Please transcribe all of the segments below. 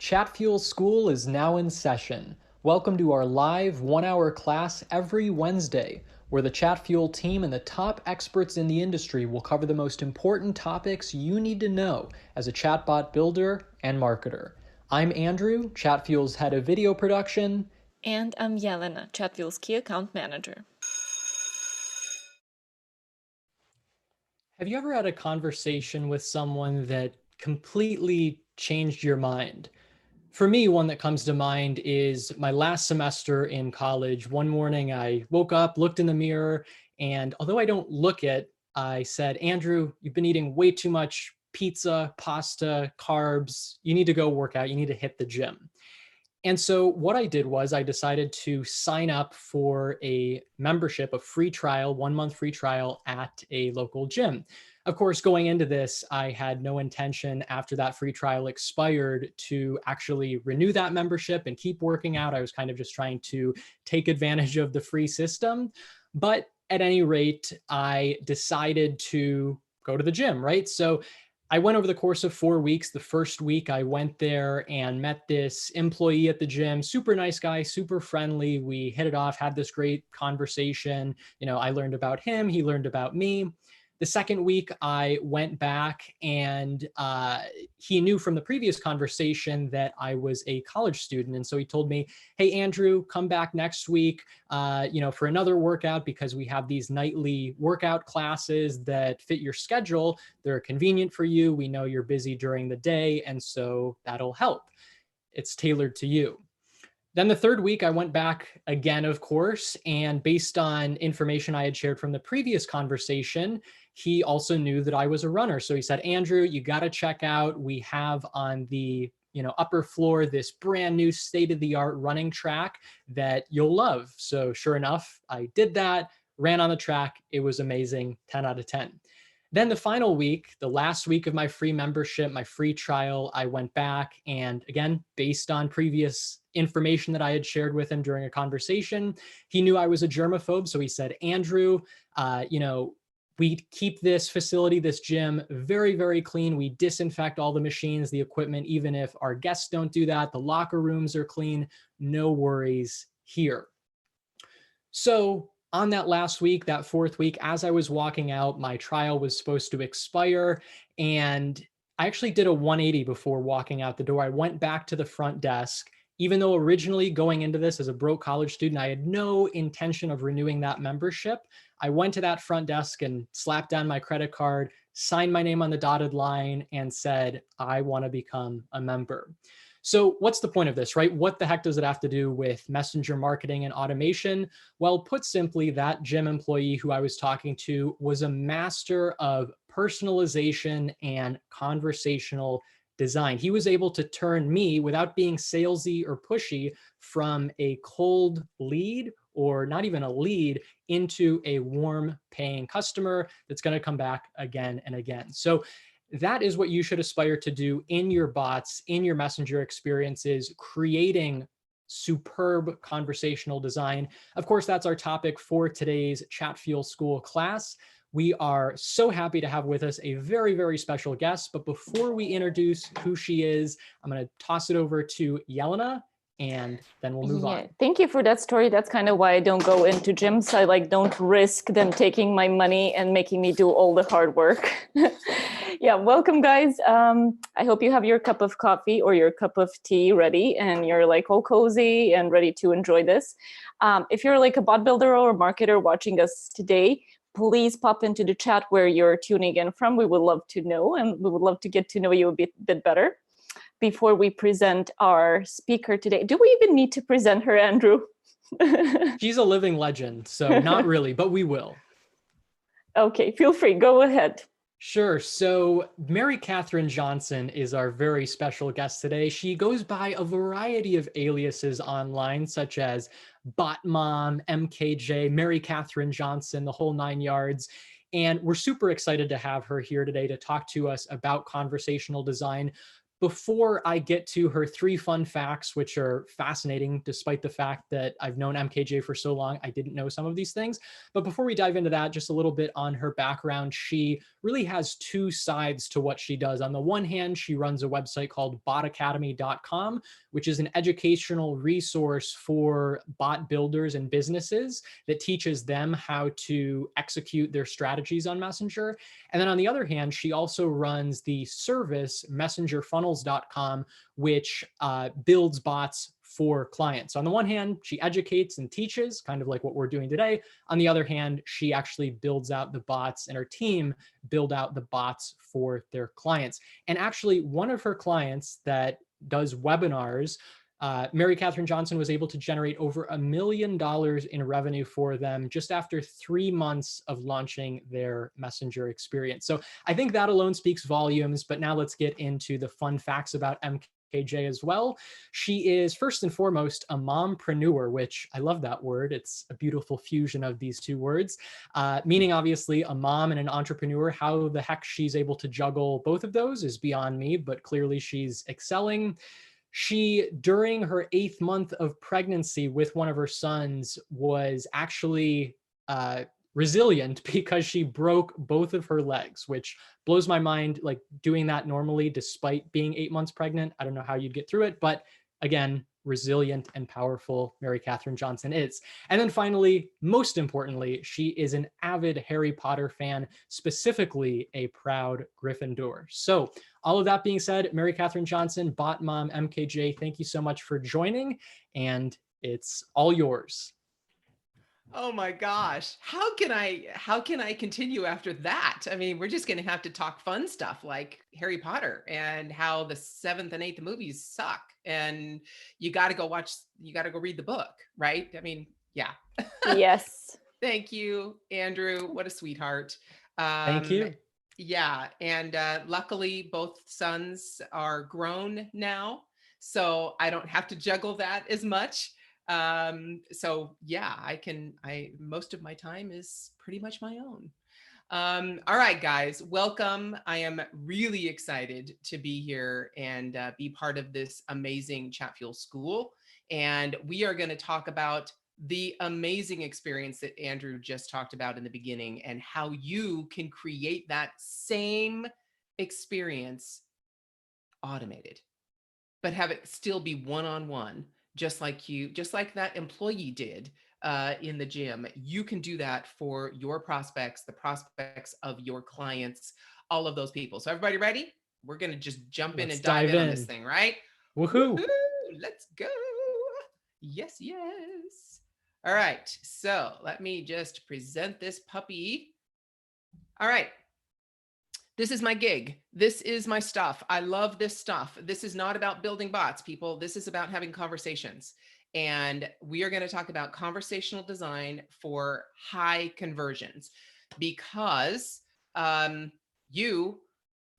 Chatfuel School is now in session. Welcome to our live 1-hour class every Wednesday, where the Chatfuel team and the top experts in the industry will cover the most important topics you need to know as a chatbot builder and marketer. I'm Andrew, Chatfuel's head of video production. And I'm Jelena, Chatfuel's key account manager. Have you ever had a conversation with someone that completely changed your mind? For me, one that comes to mind is my last semester in college. One morning I woke up, looked in the mirror, and although I don't look it, I said, Andrew, you've been eating way too much pizza, pasta, carbs. You need to go work out. You need to hit the gym. And so what I did was I decided to sign up for a membership, a free trial, 1 month free trial at a local gym. Of course, going into this, I had no intention after that free trial expired to actually renew that membership and keep working out. I was kind of just trying to take advantage of the free system. But at any rate, I decided to go to the gym, right? So I went over the course of 4 weeks. The first week I went there and met this employee at the gym, super nice guy, super friendly. We hit it off, had this great conversation. I learned about him, he learned about me. The second week I went back and he knew from the previous conversation that I was a college student. And so he told me, hey, Andrew, come back next week, for another workout because we have these nightly workout classes that fit your schedule. They're convenient for you. We know you're busy during the day. And so that'll help. It's tailored to you. Then the third week, I went back again, of course, and based on information I had shared from the previous conversation, he also knew that I was a runner. So he said, Andrew, you got to check out, we have on the upper floor this brand new state-of-the-art running track that you'll love. So sure enough, I did that, ran on the track. It was amazing, 10 out of 10. Then the final week, the last week of my free membership, my free trial, I went back and again, based on previous information that I had shared with him during a conversation, he knew I was a germaphobe. So he said, Andrew, we keep this facility, this gym, very, very clean. We disinfect all the machines, the equipment, even if our guests don't do that. The locker rooms are clean. No worries here. So on that last week, that fourth week, as I was walking out, my trial was supposed to expire. And I actually did a 180 before walking out the door. I went back to the front desk. Even though originally going into this as a broke college student, I had no intention of renewing that membership, I went to that front desk and slapped down my credit card, signed my name on the dotted line, and said, I want to become a member. So what's the point of this, right? What the heck does it have to do with messenger marketing and automation? Well, put simply, that gym employee who I was talking to was a master of personalization and conversational design. He was able to turn me, without being salesy or pushy, from a cold lead, or not even a lead, into a warm paying customer that's going to come back again and again. So that is what you should aspire to do in your bots, in your messenger experiences, creating superb conversational design. Of course, that's our topic for today's Chatfuel School class. We are so happy to have with us a very, very special guest. But before we introduce who she is, I'm going to toss it over to Jelena, and then we'll move on. Thank you for that story. That's kind of why I don't go into gyms. I don't risk them taking my money and making me do all the hard work. Yeah, welcome guys. I hope you have your cup of coffee or your cup of tea ready and you're all cozy and ready to enjoy this. If you're a bot builder or a marketer watching us today, please pop into the chat where you're tuning in from. We would love to know, and we would love to get to know you a bit better. Before we present our speaker today, do we even need to present her, Andrew? She's a living legend, so not really, but we will. Okay, feel free, go ahead. Sure. So Mary Kathryn Johnson is our very special guest today. She goes by a variety of aliases online, such as Bot Mom, MKJ, Mary Kathryn Johnson, the whole 9 yards. And we're super excited to have her here today to talk to us about conversational design. before I get to her 3 fun facts, which are fascinating, despite the fact that I've known MKJ for so long, I didn't know some of these things. But before we dive into that, just a little bit on her background. She really has 2 sides to what she does. On the one hand, she runs a website called botacademy.com, which is an educational resource for bot builders and businesses that teaches them how to execute their strategies on Messenger. And then on the other hand, she also runs the service messengerfunnels.com, which builds bots for clients. So on the one hand, she educates and teaches, kind of like what we're doing today. On the other hand, she actually builds out the bots, and her team build out the bots for their clients. And actually, one of her clients that does webinars, Mary Kathryn Johnson, was able to generate over $1 million in revenue for them just after 3 months of launching their Messenger experience. So I think that alone speaks volumes. But now let's get into the fun facts about MKJ as well. She is first and foremost a mompreneur, which I love that word. It's a beautiful fusion of these 2 words, meaning obviously a mom and an entrepreneur. How the heck she's able to juggle both of those is beyond me, but clearly she's excelling. She, during her 8th month of pregnancy with one of her sons, was actually resilient because she broke both of her legs, which blows my mind. Like, doing that normally, despite being 8 months pregnant, I don't know how you'd get through it. But again, resilient and powerful Mary Kathryn Johnson is. And then finally, most importantly, she is an avid Harry Potter fan, specifically a proud Gryffindor. So all of that being said, Mary Kathryn Johnson, bot mom MKJ, thank you so much for joining, and it's all yours. Oh my gosh. How can I continue after that? I mean, we're just going to have to talk fun stuff like Harry Potter and how the 7th and 8th movies suck. And you got to go read the book, right? I mean, yeah. Yes. Thank you, Andrew. What a sweetheart. Thank you. Yeah. And luckily, both sons are grown now, so I don't have to juggle that as much. So yeah, most of my time is pretty much my own. All right, guys, welcome. I am really excited to be here and be part of this amazing Chatfuel School. And we are going to talk about the amazing experience that Andrew just talked about in the beginning and how you can create that same experience automated, but have it still be one-on-one, just like that employee did in the gym. You can do that for your prospects, the prospects of your clients, all of those people. So everybody ready? We're going to just jump in Let's and dive dive in on this in. thing, right? Woohoo! Woohoo! Let's go. Yes, yes. All right. So let me just present this puppy. All right. This is my gig. This is my stuff. I love this stuff. This is not about building bots, people. This is about having conversations. And we are going to talk about conversational design for high conversions, because you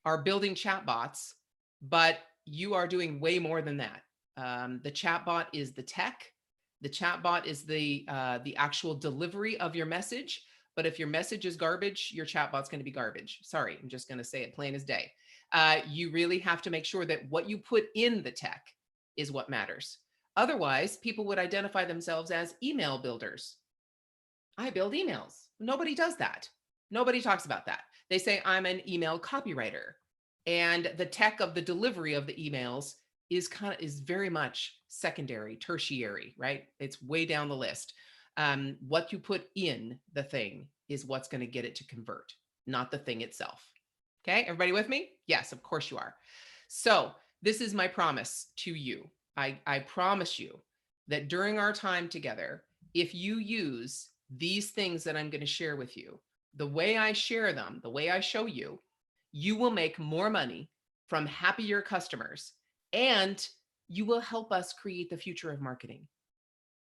are building chatbots, but you are doing way more than that. The chatbot is the tech. The chatbot is the actual delivery of your message. But if your message is garbage, your chatbot's going to be garbage. Sorry, I'm just going to say it plain as day. You really have to make sure that what you put in the tech is what matters. Otherwise, people would identify themselves as email builders. I build emails. Nobody does that. Nobody talks about that. They say, I'm an email copywriter. And the tech of the delivery of the emails is very much secondary, tertiary, right? It's way down the list. What you put in the thing is what's going to get it to convert, not the thing itself. Okay, everybody with me? Yes, of course you are. So this is my promise to you. I promise you that during our time together, if you use these things that I'm going to share with you, the way I share them, the way I show you, you will make more money from happier customers, and you will help us create the future of marketing.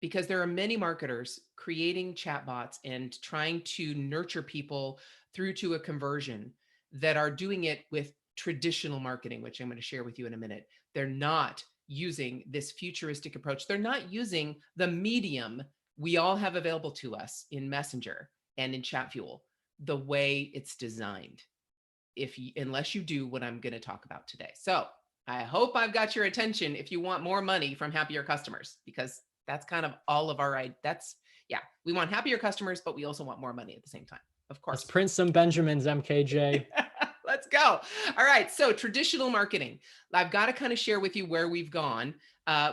Because there are many marketers creating chatbots and trying to nurture people through to a conversion that are doing it with traditional marketing, which I'm going to share with you in a minute. They're not using this futuristic approach. They're not using the medium we all have available to us in Messenger and in Chatfuel the way it's designed, unless you do what I'm going to talk about today. So I hope I've got your attention if you want more money from happier customers, because that's kind of all of our, yeah, we want happier customers, but we also want more money at the same time, of course. Let's print some Benjamins, MKJ. Let's go. All right. So traditional marketing, I've got to kind of share with you where we've gone,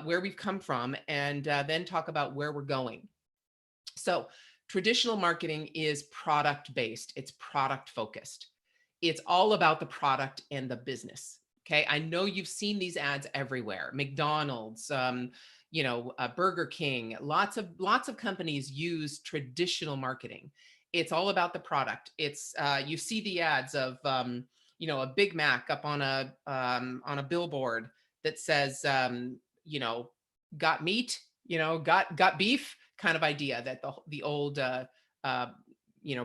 where we've come from, and then talk about where we're going. So traditional marketing is product-based. It's product-focused. It's all about the product and the business. Okay. I know you've seen these ads everywhere. McDonald's, Burger King, lots of companies use traditional marketing. It's all about the product. It's you see the ads of a Big Mac up on a billboard that says got meat, got beef, kind of idea that the old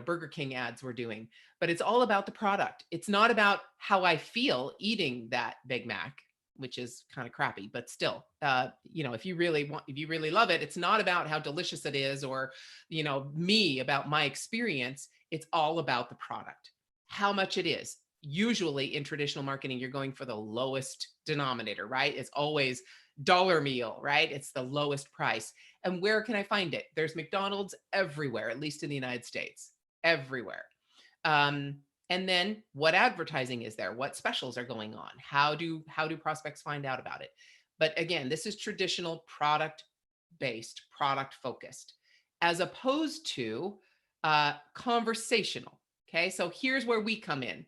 Burger King ads were doing. But it's all about the product. It's not about how I feel eating that Big Mac, which is kind of crappy, but still, if you really love it, it's not about how delicious it is or, me, about my experience. It's all about the product, how much it is. Usually in traditional marketing, you're going for the lowest denominator, right? It's always dollar meal, right? It's the lowest price. And where can I find it? There's McDonald's everywhere, at least in the United States, everywhere. And then what advertising is there? What specials are going on? How do prospects find out about it? But again, this is traditional product-based, product-focused, as opposed to conversational. Okay, so here's where we come in.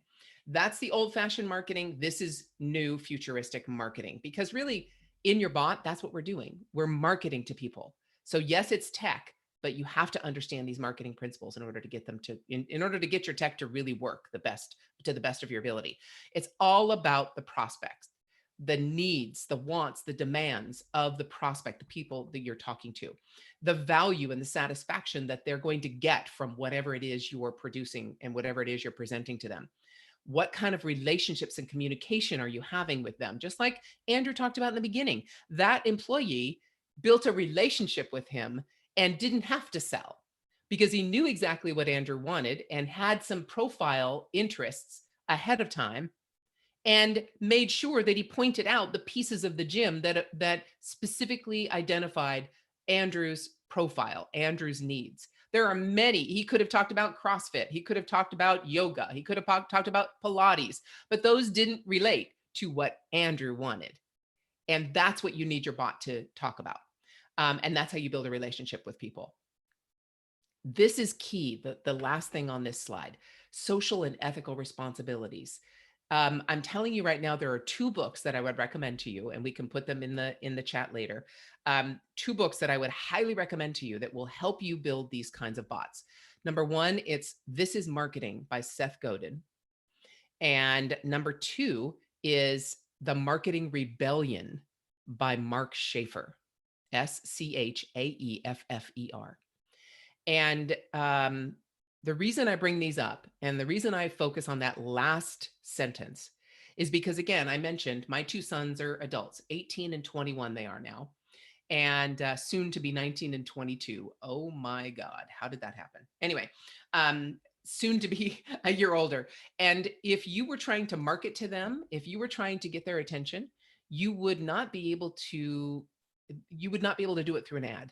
That's the old-fashioned marketing. This is new futuristic marketing, because really in your bot, that's what we're doing. We're marketing to people. So yes, it's tech, but you have to understand these marketing principles in order to get them to, in order to get your tech to really work to the best of your ability. It's all about the prospects, the needs, the wants, the demands of the prospect, the people that you're talking to, the value and the satisfaction that they're going to get from whatever it is you are producing and whatever it is you're presenting to them. What kind of relationships and communication are you having with them? Just like Andrew talked about in the beginning, that employee built a relationship with him and didn't have to sell because he knew exactly what Andrew wanted and had some profile interests ahead of time and made sure that he pointed out the pieces of the gym that specifically identified Andrew's profile, Andrew's needs. There are many. He could have talked about CrossFit. He could have talked about yoga. He could have talked about Pilates, but those didn't relate to what Andrew wanted. And that's what you need your bot to talk about. And that's how you build a relationship with people. This is key, the last thing on this slide, social and ethical responsibilities. I'm telling you right now, there are 2 books that I would recommend to you, and we can put them in the chat later. 2 books that I would highly recommend to you that will help you build these kinds of bots. Number 1, it's This is Marketing by Seth Godin. And number 2 is The Marketing Rebellion by Mark Schaefer, Schaeffer. And the reason I bring these up and the reason I focus on that last sentence is because, again, I mentioned my 2 sons are adults, 18 and 21 they are now, and soon to be 19 and 22. Oh my God, how did that happen? Anyway, soon to be a year older. And if you were trying to market to them, if you were trying to get their attention, you would not be able to do it through an ad.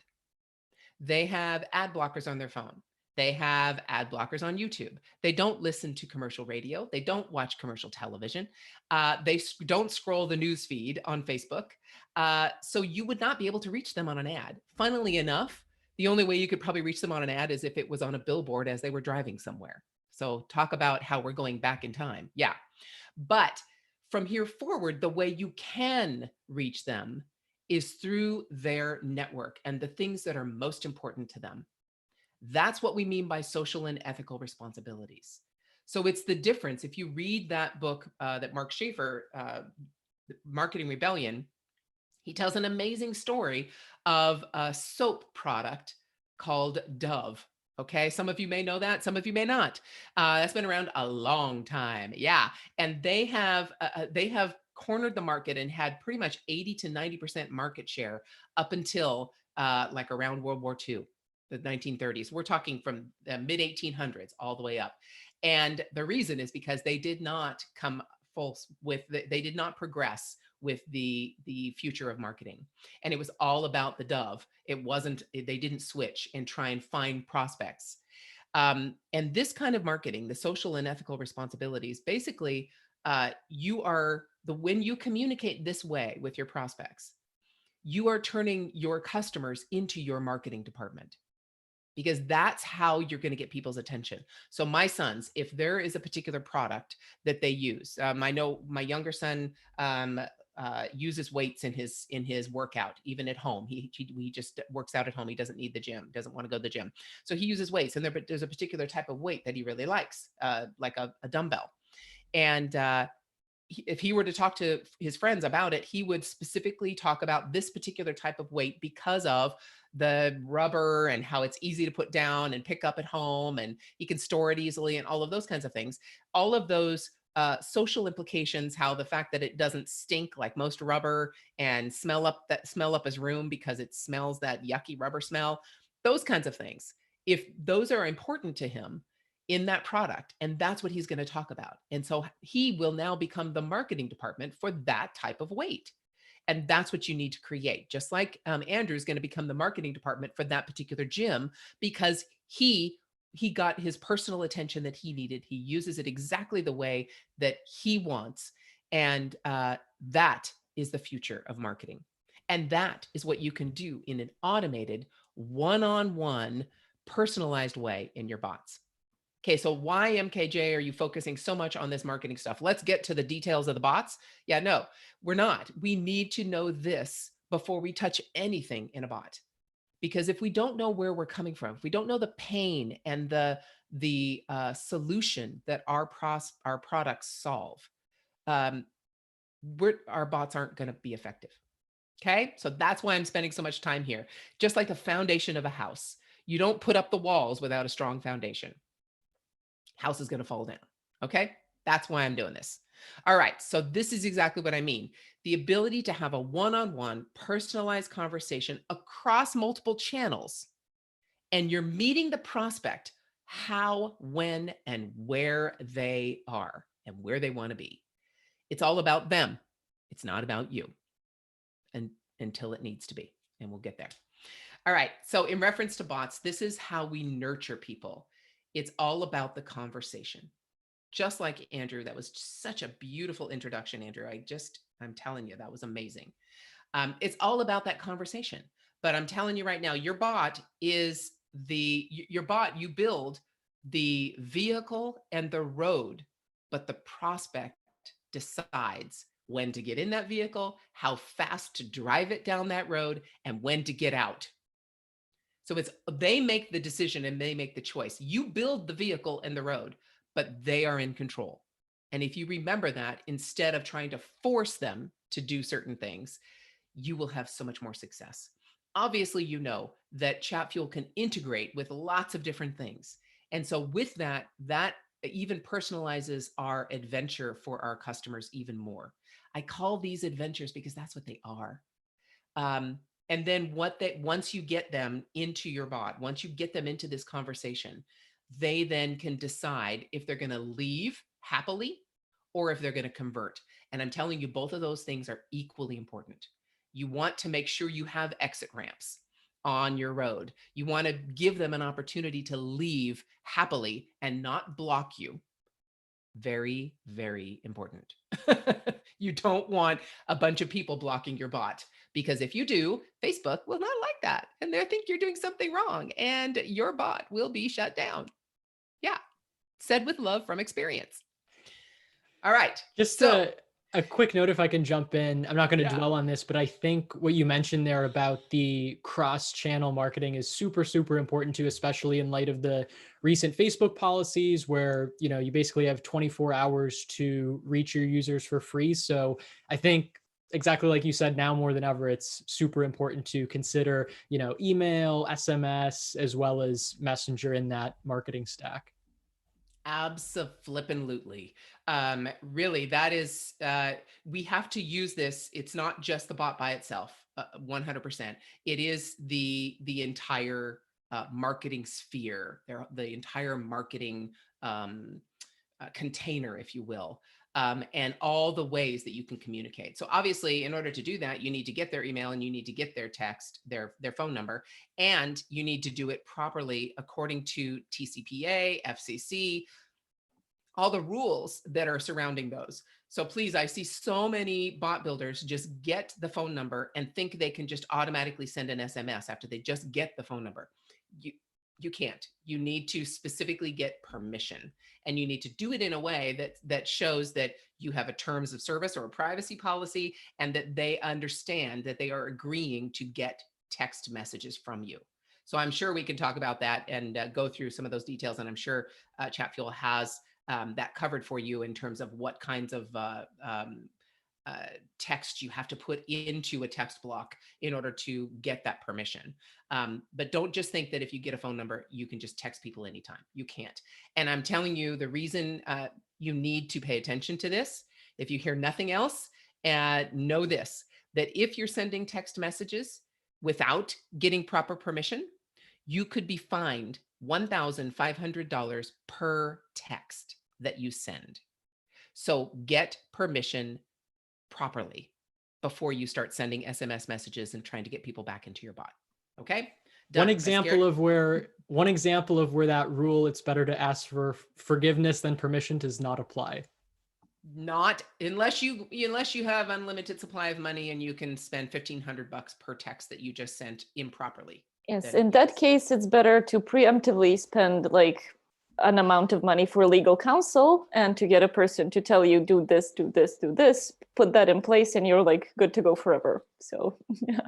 They have ad blockers on their phone. They have ad blockers on YouTube. They don't listen to commercial radio. They don't watch commercial television. They don't scroll the news feed on Facebook. So you would not be able to reach them on an ad. Funnily enough, the only way you could probably reach them on an ad is if it was on a billboard as they were driving somewhere. So talk about how we're going back in time. Yeah. But from here forward, the way you can reach them is through their network and the things that are most important to them. That's what we mean by social and ethical responsibilities. So it's the difference. If you read that book that Mark Schaefer, Marketing Rebellion, he tells an amazing story of a soap product called Dove. Okay, some of you may know that, some of you may not. That's been around a long time. Yeah, and they have cornered the market and had pretty much 80 to 90% market share up until like around World War II. The 1930s. We're talking from the mid 1800s all the way up. And the reason is because they did not come they did not progress with the future of marketing. And it was all about the dove. It wasn't, they didn't switch and try and find prospects. And this kind of marketing, the social and ethical responsibilities, basically, when you communicate this way with your prospects, you are turning your customers into your marketing department, because that's how you're going to get people's attention. So my sons, if there is a particular product that they use, I know my younger son uses weights in his workout, even at home. He just works out at home. He doesn't need the gym, doesn't want to go to the gym. So he uses weights, and there's a particular type of weight that he really likes, like a dumbbell. And if he were to talk to his friends about it, he would specifically talk about this particular type of weight because of the rubber and how it's easy to put down and pick up at home, and he can store it easily and all of those kinds of things. All of those social implications, how the fact that it doesn't stink like most rubber and smell up his room because it smells that yucky rubber smell, those kinds of things. If those are important to him in that product, and that's what he's going to talk about. And so he will now become the marketing department for that type of weight. And that's what you need to create. Just like Andrew's going to become the marketing department for that particular gym, because he got his personal attention that he needed. He uses it exactly the way that he wants. And that is the future of marketing. And that is what you can do in an automated, one-on-one, personalized way in your bots. Okay, so why, MKJ, are you focusing so much on this marketing stuff? Let's get to the details of the bots. Yeah, no, we're not. We need to know this before we touch anything in a bot. Because if we don't know where we're coming from, if we don't know the pain and the solution that our products solve, our bots aren't going to be effective. Okay, so that's why I'm spending so much time here. Just like the foundation of a house, you don't put up the walls without a strong foundation. House is going to fall down. Okay, that's why I'm doing this. All right, so this is exactly what I mean. The ability to have a one-on-one personalized conversation across multiple channels, and you're meeting the prospect how, when, and where they are and where they want to be. It's all about them. It's not about you, and until it needs to be, and we'll get there. All right, so in reference to bots, this is how we nurture people. It's all about the conversation. Just like Andrew, that was such a beautiful introduction, Andrew. I'm telling you, that was amazing. It's all about that conversation. But I'm telling you right now, your bot, you build the vehicle and the road, but the prospect decides when to get in that vehicle, how fast to drive it down that road, and when to get out. So they make the decision and they make the choice. You build the vehicle and the road, but they are in control. And if you remember that, instead of trying to force them to do certain things, you will have so much more success. Obviously, you know that Chatfuel can integrate with lots of different things. And so with that even personalizes our adventure for our customers even more. I call these adventures because that's what they are. And then once you get them into your bot, once you get them into this conversation, they then can decide if they're going to leave happily or if they're going to convert. And I'm telling you, both of those things are equally important. You want to make sure you have exit ramps on your road. You want to give them an opportunity to leave happily and not block you. Very, very important. You don't want a bunch of people blocking your bot, because if you do, Facebook will not like that. And they'll think you're doing something wrong and your bot will be shut down. Yeah. Said with love from experience. All right. Just a quick note, if I can jump in. I'm not going to dwell on this, but I think what you mentioned there about the cross-channel marketing is super, super important too, especially in light of the recent Facebook policies where, you basically have 24 hours to reach your users for free. So I think exactly like you said, now more than ever, it's super important to consider, email, SMS, as well as Messenger in that marketing stack. Absolutely. Really, that is, we have to use this. It's not just the bot by itself, 100%. It is the entire marketing sphere, the entire marketing container, if you will, and all the ways that you can communicate. So obviously, in order to do that, you need to get their email and you need to get their text, their phone number, and you need to do it properly according to TCPA, FCC, all the rules that are surrounding those. So please, I see so many bot builders just get the phone number and think they can just automatically send an SMS after they just get the phone number. You can't. You need to specifically get permission, and you need to do it in a way that shows that you have a terms of service or a privacy policy, and that they understand that they are agreeing to get text messages from you. So I'm sure we can talk about that and go through some of those details. And I'm sure Chatfuel has that covered for you in terms of what kinds of text you have to put into a text block in order to get that permission. But don't just think that if you get a phone number, you can just text people anytime. You can't. And I'm telling you, the reason you need to pay attention to this, if you hear nothing else, know this, that if you're sending text messages without getting proper permission, you could be fined $1,500 per text that you send. So get permission properly before you start sending SMS messages and trying to get people back into your bot. Okay? Done. One example of where that rule, it's better to ask for forgiveness than permission, does not apply. Not unless you have unlimited supply of money and you can spend $1,500 per text that you just sent improperly. Yes, in that case, it's better to preemptively spend like an amount of money for legal counsel and to get a person to tell you, do this, do this, do this, put that in place, and you're like good to go forever. So, yeah.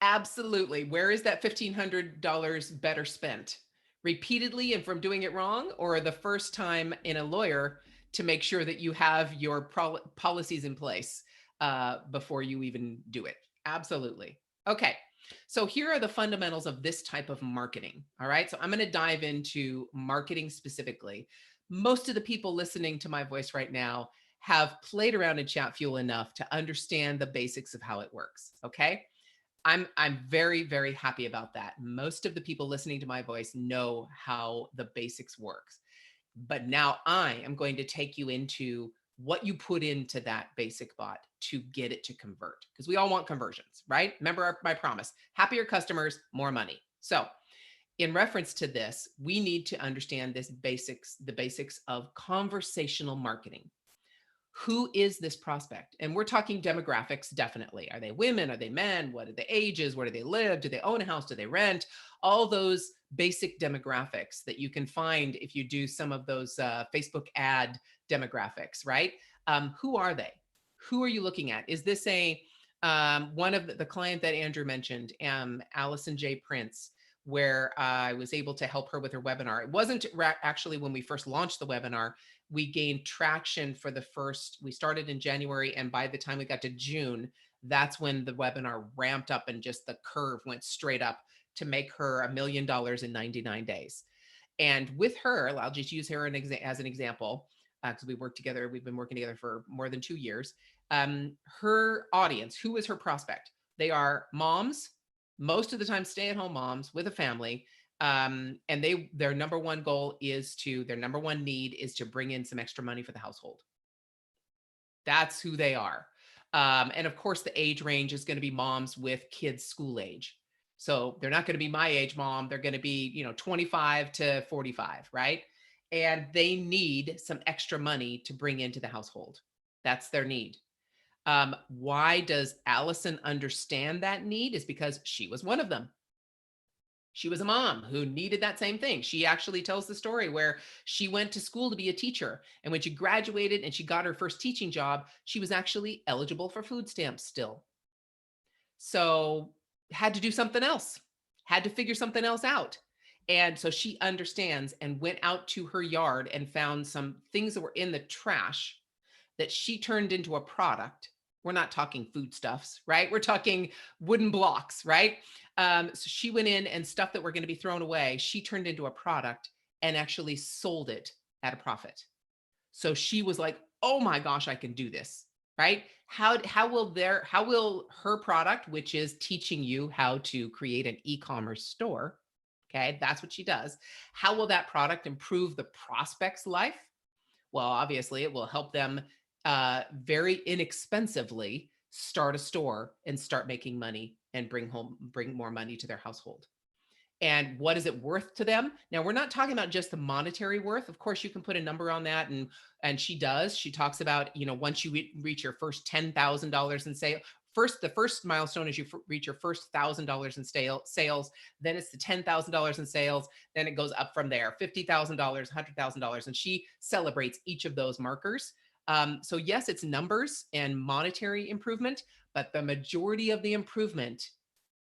Absolutely. Where is that $1,500 better spent? Repeatedly and from doing it wrong, or the first time in a lawyer to make sure that you have your policies in place before you even do it? Absolutely. Okay. So here are the fundamentals of this type of marketing. All right. So I'm going to dive into marketing specifically. Most of the people listening to my voice right now have played around in Chatfuel enough to understand the basics of how it works. Okay. I'm very, very happy about that. Most of the people listening to my voice know how the basics works. But now I am going to take you into what you put into that basic bot to get it to convert, because we all want conversions, right? Remember my promise: happier customers, more money. So in reference to this, we need to understand the basics of conversational marketing. Who is this prospect? And we're talking demographics, definitely. Are they women? Are they men? What are the ages? Where do they live? Do they own a house? Do they rent? All those basic demographics that you can find if you do some of those Facebook ad demographics, right? Who are they? Who are you looking at? Is this one of the client that Andrew mentioned, Allison J. Prince, where I was able to help her with her webinar? It wasn't actually when we first launched the webinar. We gained traction for we started in January, and by the time we got to June, that's when the webinar ramped up and just the curve went straight up to make her $1 million in 99 days. And with her, I'll just use her as an example, because we've been working together for more than 2 years. Her audience, who is her prospect? They are moms, most of the time stay-at-home moms with a family. And their number one need is to bring in some extra money for the household. That's who they are. And of course, the age range is going to be moms with kids school age. So they're not going to be my age mom. They're going to be, 25 to 45, right? And they need some extra money to bring into the household. That's their need. Why does Allison understand that need? Is because she was one of them. She was a mom who needed that same thing. She actually tells the story where she went to school to be a teacher. And when she graduated and she got her first teaching job, she was actually eligible for food stamps still. So had to do something else, had to figure something else out. And so she understands and went out to her yard and found some things that were in the trash that she turned into a product. We're not talking foodstuffs, right? We're talking wooden blocks, right? So she went in and stuff that were going to be thrown away, she turned into a product and actually sold it at a profit. So she was like, oh my gosh, I can do this, right? How will her product, which is teaching you how to create an e-commerce store, okay, that's what she does. How will that product improve the prospect's life? Well, obviously it will help them very inexpensively start a store and start making money and bring more money to their household. And what is it worth to them? Now, we're not talking about just the monetary worth. Of course, you can put a number on that, and she does. She talks about, once you reach your first $10,000 in sales, the first milestone is you reach your first $1,000 in sales. Then it's the $10,000 in sales. Then it goes up from there, $50,000, $100,000, and she celebrates each of those markers. So yes, it's numbers and monetary improvement, but the majority of the improvement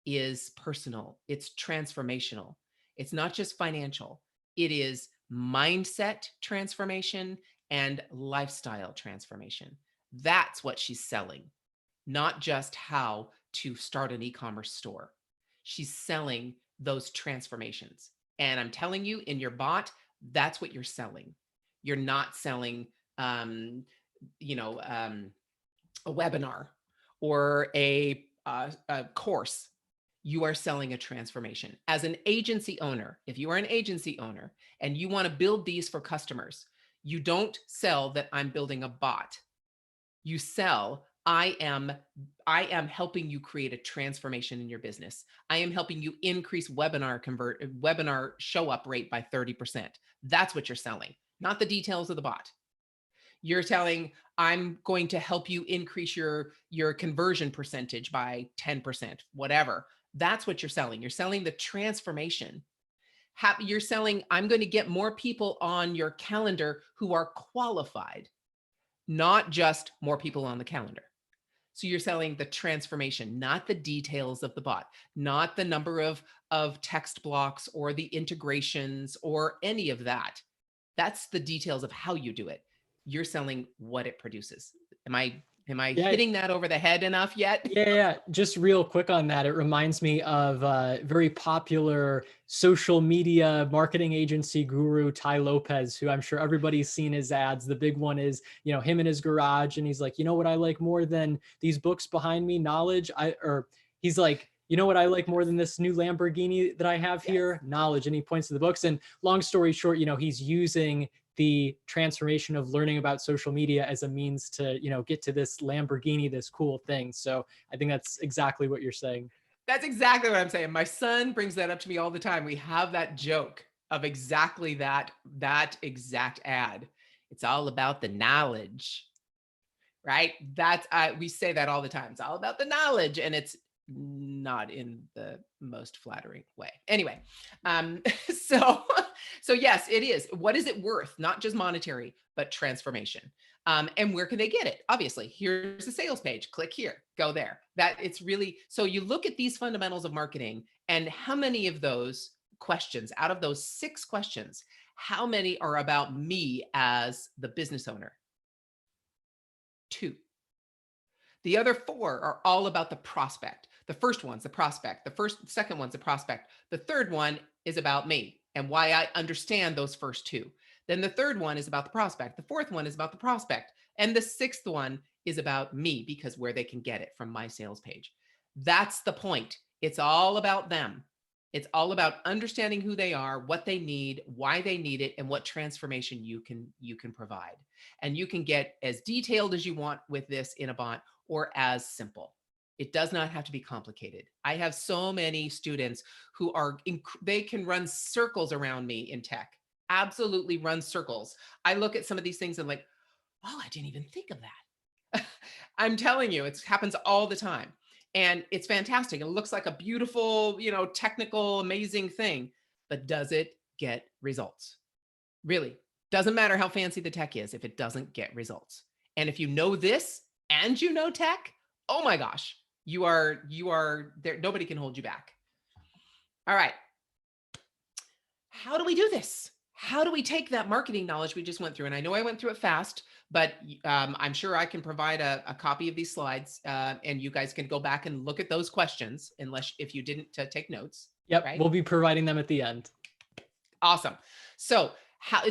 is personal. It's transformational. It's not just financial. It is mindset transformation and lifestyle transformation. That's what she's selling, not just how to start an e-commerce store. She's selling those transformations. And I'm telling you, in your bot, that's what you're selling. You're not selling, a webinar or a course. You are selling a transformation. As an agency owner, if you are an agency owner and you want to build these for customers, you don't sell that I'm building a bot. You sell, I am helping you create a transformation in your business. I am helping you increase webinar show up rate by 30%. That's what you're selling, not the details of the bot. You're telling, I'm going to help you increase your conversion percentage by 10%, whatever. That's what you're selling. You're selling the transformation. You're selling, I'm going to get more people on your calendar who are qualified, not just more people on the calendar. So you're selling the transformation, not the details of the bot, not the number of text blocks or the integrations or any of that. That's the details of how you do it. You're selling what it produces. Am I hitting that over the head enough yet? Yeah. Just real quick on that. It reminds me of a very popular social media marketing agency guru, Tai Lopez, who I'm sure everybody's seen his ads. The big one is, him in his garage. And he's like, you know what I like more than these books behind me? Knowledge. He's like, you know what I like more than this new Lamborghini that I have here? Knowledge. And he points to the books. And long story short, he's using the transformation of learning about social media as a means to, get to this Lamborghini, this cool thing. So I think that's exactly what you're saying. That's exactly what I'm saying. My son brings that up to me all the time. We have that joke of exactly that exact ad. It's all about the knowledge, right? We say that all the time. It's all about the knowledge, and it's not in the most flattering way. Anyway, so yes, it is. What is it worth? Not just monetary, but transformation. And where can they get it? Obviously, here's the sales page. Click here, go there. It's really, so you look at these fundamentals of marketing, and how many of those questions, out of those 6 questions, how many are about me as the business owner? 2. The other 4 are all about the prospect. The first one's the prospect. The second one's the prospect. The third one is about me and why I understand those first 2. Then the third one is about the prospect. The fourth one is about the prospect. And the 6th one is about me, because where they can get it from my sales page. That's the point. It's all about them. It's all about understanding who they are, what they need, why they need it, and what transformation you can provide. And you can get as detailed as you want with this in a bot, or as simple. It does not have to be complicated. I have so many students who they can run circles around me in tech, absolutely run circles. I look at some of these things and like, oh, I didn't even think of that. I'm telling you, it happens all the time. And it's fantastic. It looks like a beautiful, technical, amazing thing, but does it get results? Really, doesn't matter how fancy the tech is if it doesn't get results. And if you know this and you know tech, oh my gosh, you are there. Nobody can hold you back. All right. How do we do this? How do we take that marketing knowledge we just went through? And I know I went through it fast, but I'm sure I can provide a copy of these slides, and you guys can go back and look at those questions, if you didn't take notes. Yep, right? We'll be providing them at the end. Awesome. So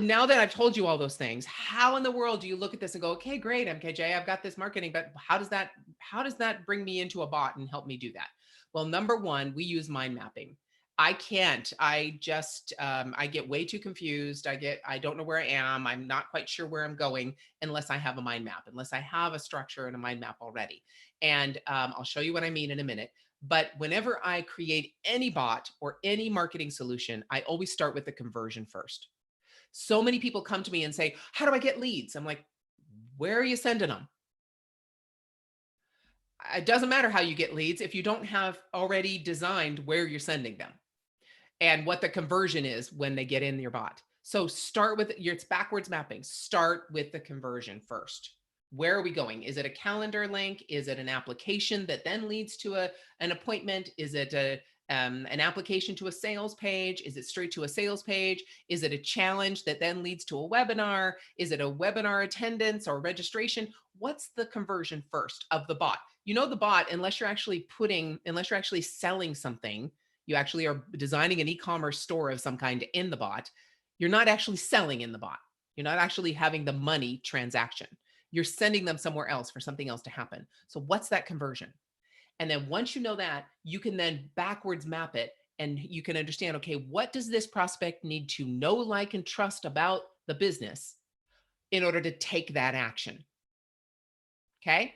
now that I've told you all those things, how in the world do you look at this and go, okay, great, MKJ, I've got this marketing, but how does that bring me into a bot and help me do that? Well, number one, we use mind mapping. I can't. I just, I get way too confused. I don't know where I am. I'm not quite sure where I'm going unless I have a mind map, unless I have a structure and a mind map already. And I'll show you what I mean in a minute. But whenever I create any bot or any marketing solution, I always start with the conversion first. So many people come to me and say, how do I get leads? I'm like, where are you sending them? It doesn't matter how you get leads if you don't have already designed where you're sending them and what the conversion is when they get in your bot. So start with it's backwards mapping. Start with the conversion first. Where are we going? Is it a calendar link? Is it an application that then leads to an appointment? Is it an application to a sales page? Is it straight to a sales page? Is it a challenge that then leads to a webinar? Is it a webinar attendance or registration? What's the conversion first of the bot? You know, the bot, unless you're actually selling something, you actually are designing an e-commerce store of some kind in the bot, you're not actually selling in the bot. You're not actually having the money transaction. You're sending them somewhere else for something else to happen. So what's that conversion? And then once you know that, you can then backwards map it and you can understand, okay, what does this prospect need to know, like, and trust about the business in order to take that action? Okay.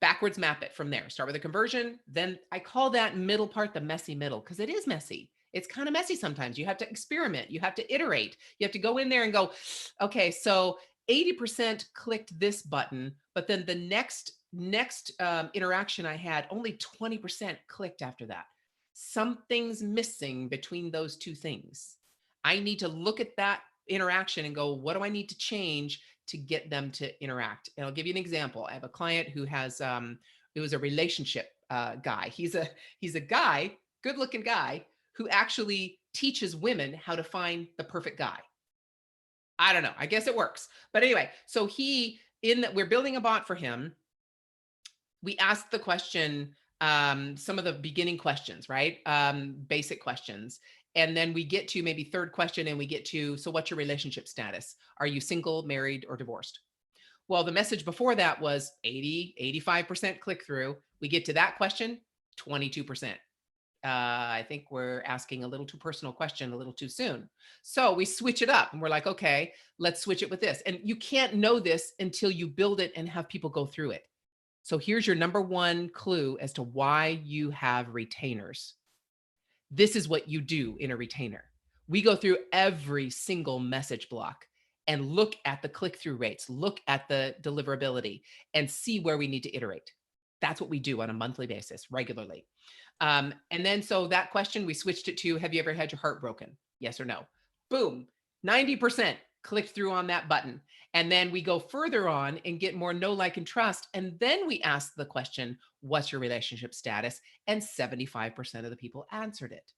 Backwards map it from there. Start with a conversion. Then I call that middle part the messy middle, because it is messy. It's kind of messy sometimes. You have to experiment. You have to iterate. You have to go in there and go, okay, so 80% clicked this button, but then the next interaction I had, only 20% clicked after that. Something's missing between those two things. I need to look at that interaction and go, what do I need to change to get them to interact? And I'll give you an example. I have a client who has, it was a relationship guy. He's a guy, good looking guy, who actually teaches women how to find the perfect guy. I don't know. I guess it works. But anyway, so we're building a bot for him. We asked the question, some of the beginning questions, right? Basic questions. And then we get to maybe third question and we get to, so what's your relationship status? Are you single, married, or divorced? Well, the message before that was 85% click through. We get to that question, 22%. I think we're asking a little too personal question a little too soon. So we switch it up and we're like, okay, let's switch it with this. And you can't know this until you build it and have people go through it. So here's your number one clue as to why you have retainers. This is what you do in a retainer. We go through every single message block and look at the click-through rates, look at the deliverability, and see where we need to iterate. That's what we do on a monthly basis, regularly. And then, so that question, we switched it to, have you ever had your heart broken? Yes or no? Boom, 90% clicked through on that button. And then we go further on and get more know, like, and trust. And then we ask the question, what's your relationship status? And 75% of the people answered it,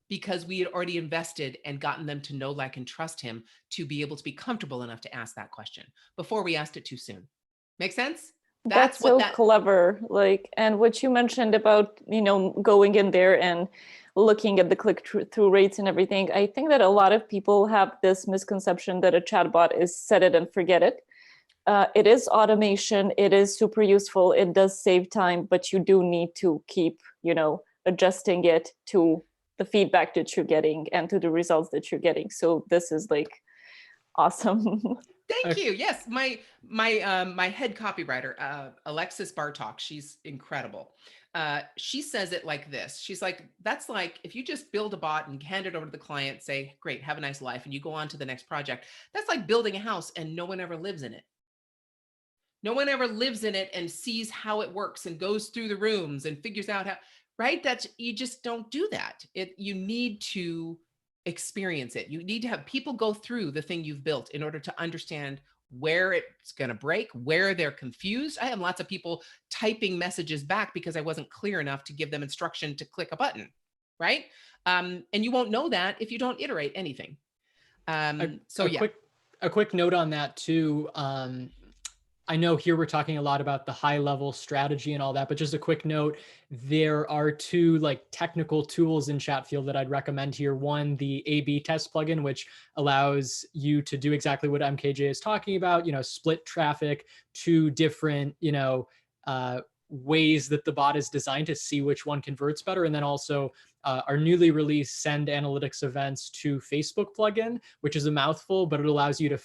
because we had already invested and gotten them to know, like, and trust him to be able to be comfortable enough to ask that question before we asked it too soon. Make sense? That's so clever. Like, and what you mentioned about, going in there and looking at the click-through rates and everything, I think that a lot of people have this misconception that a chatbot is set it and forget it. It is automation. It is super useful. It does save time, but you do need to keep, adjusting it to the feedback that you're getting and to the results that you're getting. So this is like awesome. Thank you. Yes, my head copywriter, Alexis Bartok, she's incredible. She says it like this. She's like, that's like if you just build a bot and hand it over to the client, say, great, have a nice life, and you go on to the next project. That's like building a house and no one ever lives in it. No one ever lives in it and sees how it works and goes through the rooms and figures out how, right? You just don't do that. You need to experience it. You need to have people go through the thing you've built in order to understand where it's going to break, where they're confused. I have lots of people typing messages back because I wasn't clear enough to give them instruction to click a button, right? And you won't know that if you don't iterate anything. A quick note on that too. I know here we're talking a lot about the high level strategy and all that, but just a quick note, there are two like technical tools in Chatfuel that I'd recommend here. One, the A/B test plugin, which allows you to do exactly what MKJ is talking about, split traffic to different, ways that the bot is designed to see which one converts better. And then also our newly released Send Analytics Events to Facebook plugin, which is a mouthful, but it allows you to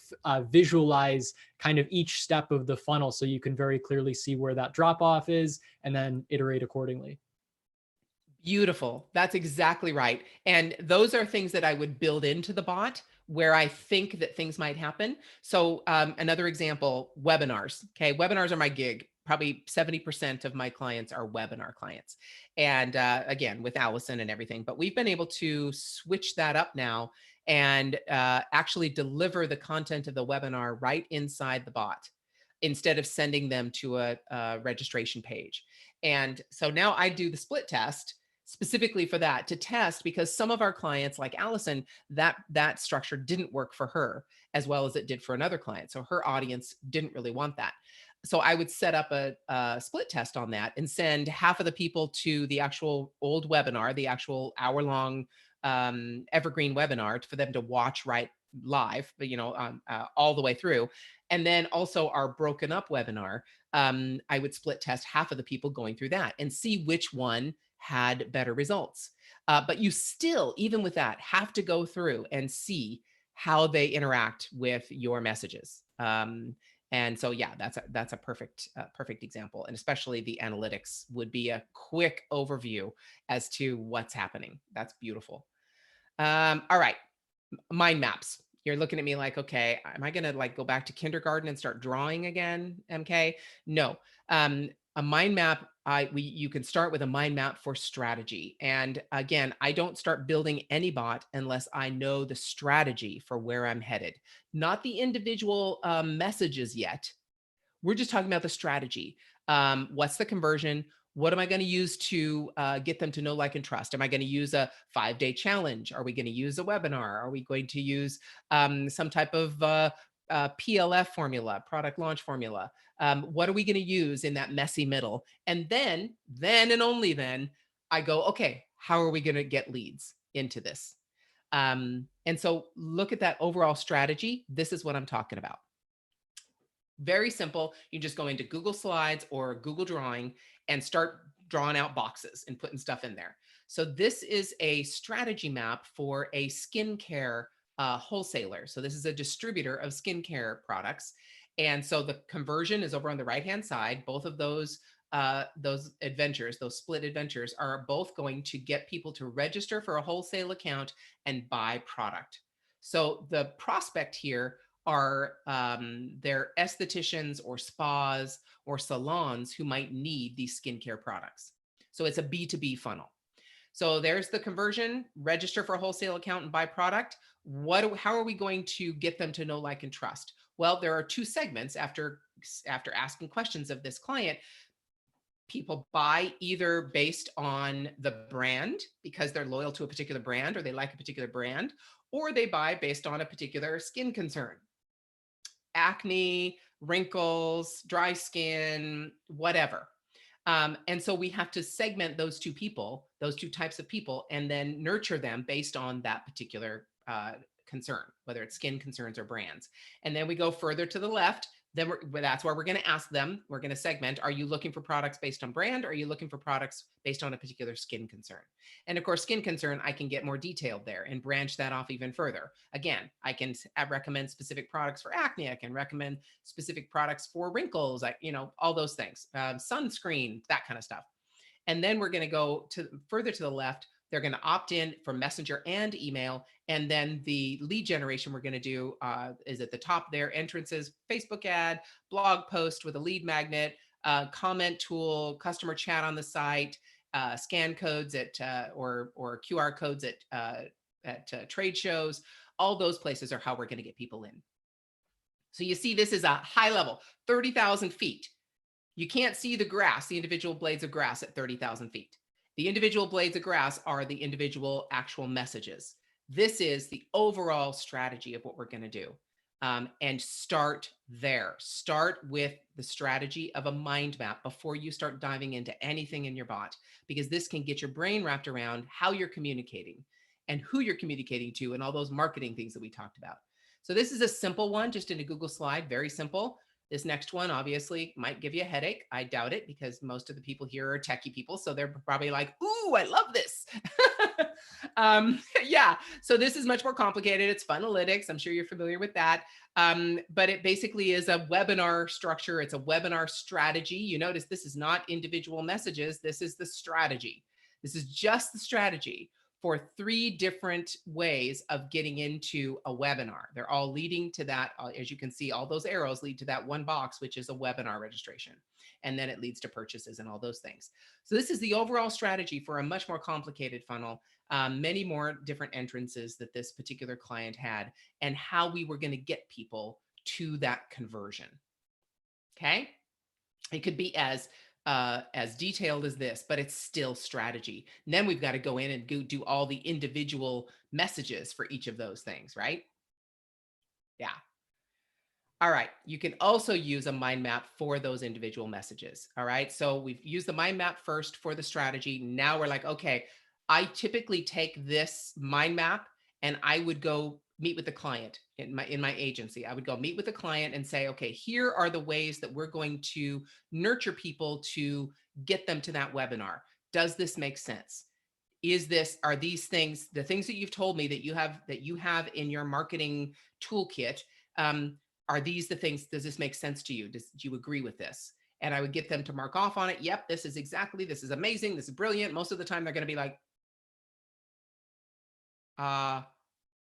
visualize kind of each step of the funnel so you can very clearly see where that drop off is and then iterate accordingly. Beautiful. That's exactly right. And those are things that I would build into the bot where I think that things might happen. So another example, webinars. Okay, webinars are my gig. Probably 70% of my clients are webinar clients. And again, with Allison and everything, but we've been able to switch that up now and actually deliver the content of the webinar right inside the bot instead of sending them to a registration page. And so now I do the split test specifically for that to test, because some of our clients like Allison, that structure didn't work for her as well as it did for another client. So her audience didn't really want that. So I would set up a split test on that and send half of the people to the actual old webinar, the actual hour-long evergreen webinar for them to watch right live, all the way through. And then also our broken up webinar, I would split test half of the people going through that and see which one had better results. But you still, even with that, have to go through and see how they interact with your messages. And so, yeah, that's a perfect example. And especially the analytics would be a quick overview as to what's happening. That's beautiful. All right, mind maps. You're looking at me like, okay, am I gonna like go back to kindergarten and start drawing again, MK? No. A mind map, you can start with a mind map for strategy. And again, I don't start building any bot unless I know the strategy for where I'm headed, not the individual messages yet. We're just talking about the strategy. What's the conversion? What am I going to use to get them to know, like, and trust? Am I going to use a 5-day challenge? Are we going to use a webinar? Are we going to use some type of PLF formula, product launch formula? What are we going to use in that messy middle? And then and only then, I go, okay, how are we going to get leads into this? And so look at that overall strategy. This is what I'm talking about. Very simple. You just go into Google Slides or Google Drawing and start drawing out boxes and putting stuff in there. So this is a strategy map for a skincare wholesaler. So this is a distributor of skincare products. And so the conversion is over on the right-hand side. Both of those adventures, those split adventures, are both going to get people to register for a wholesale account and buy product. So the prospect here are they're estheticians or spas or salons who might need these skincare products. So it's a B2B funnel. So there's the conversion, register for a wholesale account and buy product. How are we going to get them to know, like, and trust? Well, there are two segments after asking questions of this client. People buy either based on the brand because they're loyal to a particular brand or they like a particular brand, or they buy based on a particular skin concern. Acne, wrinkles, dry skin, whatever. And so we have to segment those two types of people, and then nurture them based on that particular concern, whether it's skin concerns or brands. And then we go further to the left. Then that's where we're going to ask them, we're going to segment, are you looking for products based on brand? Or are you looking for products based on a particular skin concern? And of course, skin concern, I can get more detailed there and branch that off even further. Again, I can recommend specific products for acne. I can recommend specific products for wrinkles, all those things, sunscreen, that kind of stuff. And then we're going to go further to the left. They're going to opt in for messenger and email. And then the lead generation we're going to do is at the top there, entrances, Facebook ad, blog post with a lead magnet, comment tool, customer chat on the site, scan codes or QR codes at trade shows. All those places are how we're going to get people in. So you see, this is a high level, 30,000 feet. You can't see the grass, the individual blades of grass at 30,000 feet. The individual blades of grass are the individual actual messages. This is the overall strategy of what we're going to do. And start there. Start with the strategy of a mind map before you start diving into anything in your bot, because this can get your brain wrapped around how you're communicating and who you're communicating to and all those marketing things that we talked about. So this is a simple one, just in a Google slide, very simple. This next one obviously might give you a headache. I doubt it, because most of the people here are techie people. So they're probably like, ooh, I love this. Yeah, so this is much more complicated. It's Funalytics. I'm sure you're familiar with that. But it basically is a webinar structure. It's a webinar strategy. You notice this is not individual messages. This is the strategy. This is just the strategy for 3 different ways of getting into a webinar. They're all leading to that. As you can see, all those arrows lead to that one box, which is a webinar registration. And then it leads to purchases and all those things. So this is the overall strategy for a much more complicated funnel. Many more different entrances that this particular client had, and how we were going to get people to that conversion. Okay. It could be as detailed as this, but it's still strategy. And then we've got to go in and do all the individual messages for each of those things, right? Yeah. All right. You can also use a mind map for those individual messages. All right. So we've used the mind map first for the strategy. Now we're like, okay, I typically take this mind map and I would go meet with the client in my agency. I would go meet with the client and say, okay, here are the ways that we're going to nurture people to get them to that webinar. Does this make sense? Are these things, the things that you've told me that you have in your marketing toolkit, are these the things, does this make sense to you? Do you agree with this? And I would get them to mark off on it. Yep, this is amazing. This is brilliant. Most of the time they're going to be like,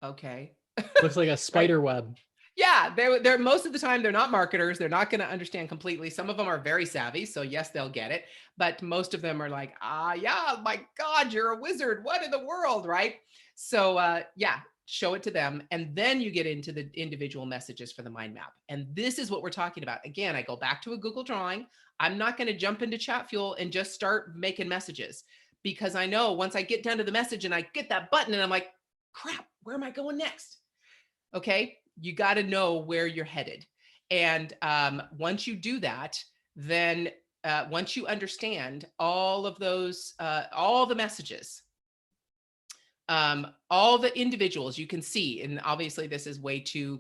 okay. Looks like a spider web. Yeah, they're most of the time they're not marketers. They're not going to understand completely. Some of them are very savvy, so yes, they'll get it. But most of them are like, yeah, my God, you're a wizard. What in the world, right? So yeah, show it to them, and then you get into the individual messages for the mind map. And this is what we're talking about. Again, I go back to a Google drawing. I'm not going to jump into Chatfuel and just start making messages, because I know once I get down to the message and I get that button and I'm like, crap, where am I going next? Okay, you got to know where you're headed. And once you do that, then once you understand all of those, all the messages, all the individuals you can see, and obviously this is way too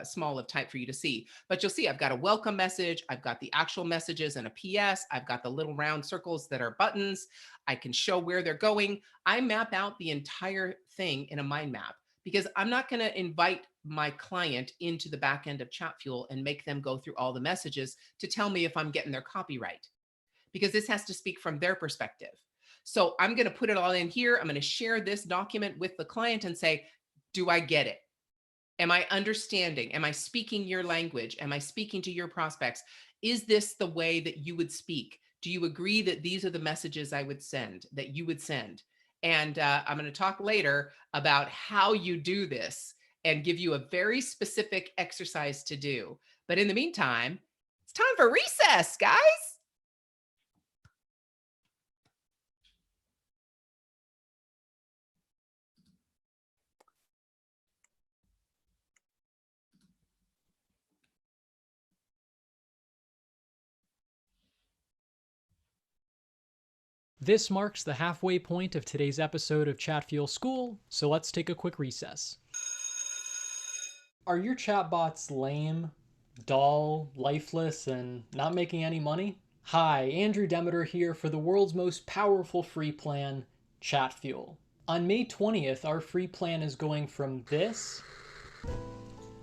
small of type for you to see, but you'll see I've got a welcome message, I've got the actual messages and a PS, I've got the little round circles that are buttons, I can show where they're going. I map out the entire thing in a mind map, because I'm not going to invite my client into the back end of Chatfuel and make them go through all the messages to tell me if I'm getting their copy right, because this has to speak from their perspective. So I'm going to put it all in here. I'm going to share this document with the client and say, do I get it? Am I understanding? Am I speaking your language? Am I speaking to your prospects? Is this the way that you would speak? Do you agree that these are the messages I would send, that you would send? And I'm going to talk later about how you do this and give you a very specific exercise to do. But in the meantime, it's time for recess, guys. This marks the halfway point of today's episode of Chatfuel School, so let's take a quick recess. Are your chatbots lame, dull, lifeless, and not making any money? Hi, Andrew Demeter here for the world's most powerful free plan, Chatfuel. On May 20th, our free plan is going from this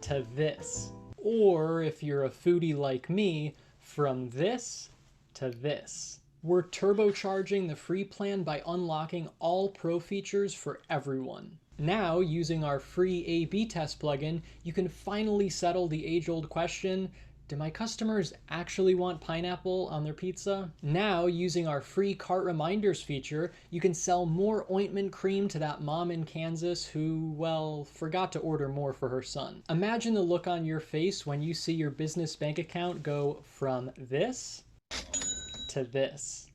to this. Or if you're a foodie like me, from this to this. We're turbocharging the free plan by unlocking all pro features for everyone. Now, using our free A/B test plugin, you can finally settle the age-old question, do my customers actually want pineapple on their pizza? Now, using our free cart reminders feature, you can sell more ointment cream to that mom in Kansas who, well, forgot to order more for her son. Imagine the look on your face when you see your business bank account go from this to this.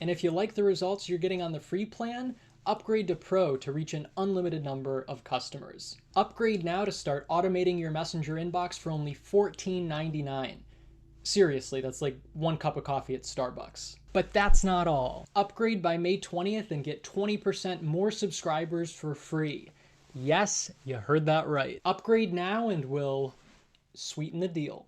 And if you like the results you're getting on the free plan, upgrade to Pro to reach an unlimited number of customers. Upgrade now to start automating your Messenger inbox for only $14.99. Seriously, that's like 1 cup of coffee at Starbucks. But that's not all. Upgrade by May 20th and get 20% more subscribers for free. Yes, you heard that right. Upgrade now and we'll sweeten the deal.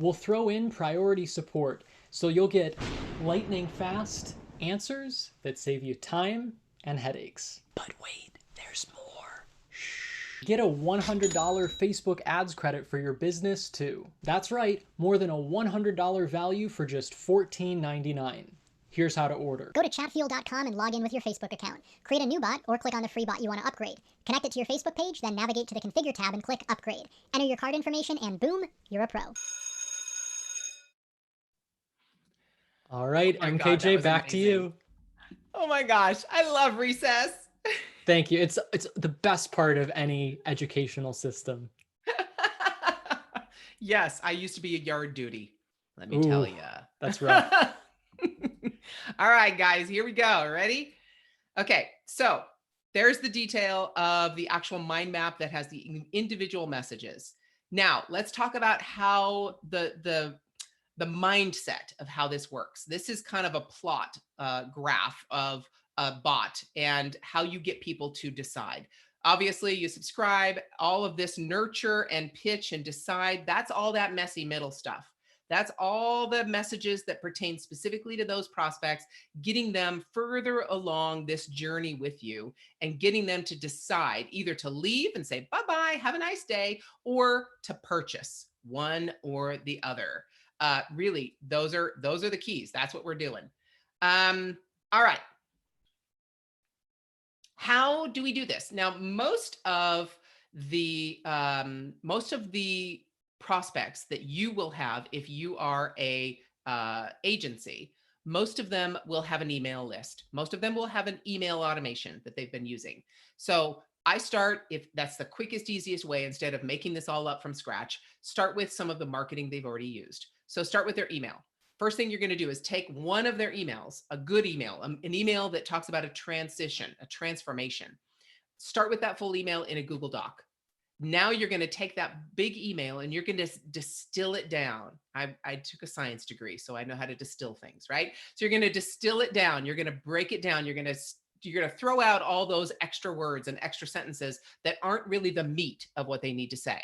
We'll throw in priority support, so you'll get lightning fast answers that save you time and headaches. But wait, there's more. Shh. Get a $100 Facebook ads credit for your business too. That's right, more than a $100 value for just $14.99. Here's how to order. Go to chatfuel.com and log in with your Facebook account. Create a new bot or click on the free bot you want to upgrade. Connect it to your Facebook page, then navigate to the Configure tab and click Upgrade. Enter your card information and boom, you're a pro. All right, Oh my God, that MKJ, was back to amazing. you. Oh my gosh, I love recess. Thank you. It's the best part of any educational system. Yes, I used to be a yard duty. Let me Ooh, tell you. that's rough. All right, guys, here we go. Ready? Okay, so there's the detail of the actual mind map that has the individual messages. Now, let's talk about how the mindset of how this works. This is kind of a plot graph of a bot and how you get people to decide. Obviously, you subscribe, all of this nurture and pitch and decide. That's all that messy middle stuff. That's all the messages that pertain specifically to those prospects, getting them further along this journey with you and getting them to decide either to leave and say, bye-bye, have a nice day, or to purchase, one or the other. Really, those are the keys. That's what we're doing. All right. How do we do this? Now, most of the prospects that you will have if you are a agency, most of them will have an email list. Most of them will have an email automation that they've been using. So I start, if that's the quickest, easiest way, instead of making this all up from scratch, start with some of the marketing they've already used. So start with their email. First thing you're going to do is take one of their emails, a good email, an email that talks about a transition, a transformation. Start with that full email in a Google Doc. Now you're going to take that big email and you're going to distill it down. I took a science degree, so I know how to distill things, right? So you're going to distill it down. You're going to break it down. You're going to throw out all those extra words and extra sentences that aren't really the meat of what they need to say.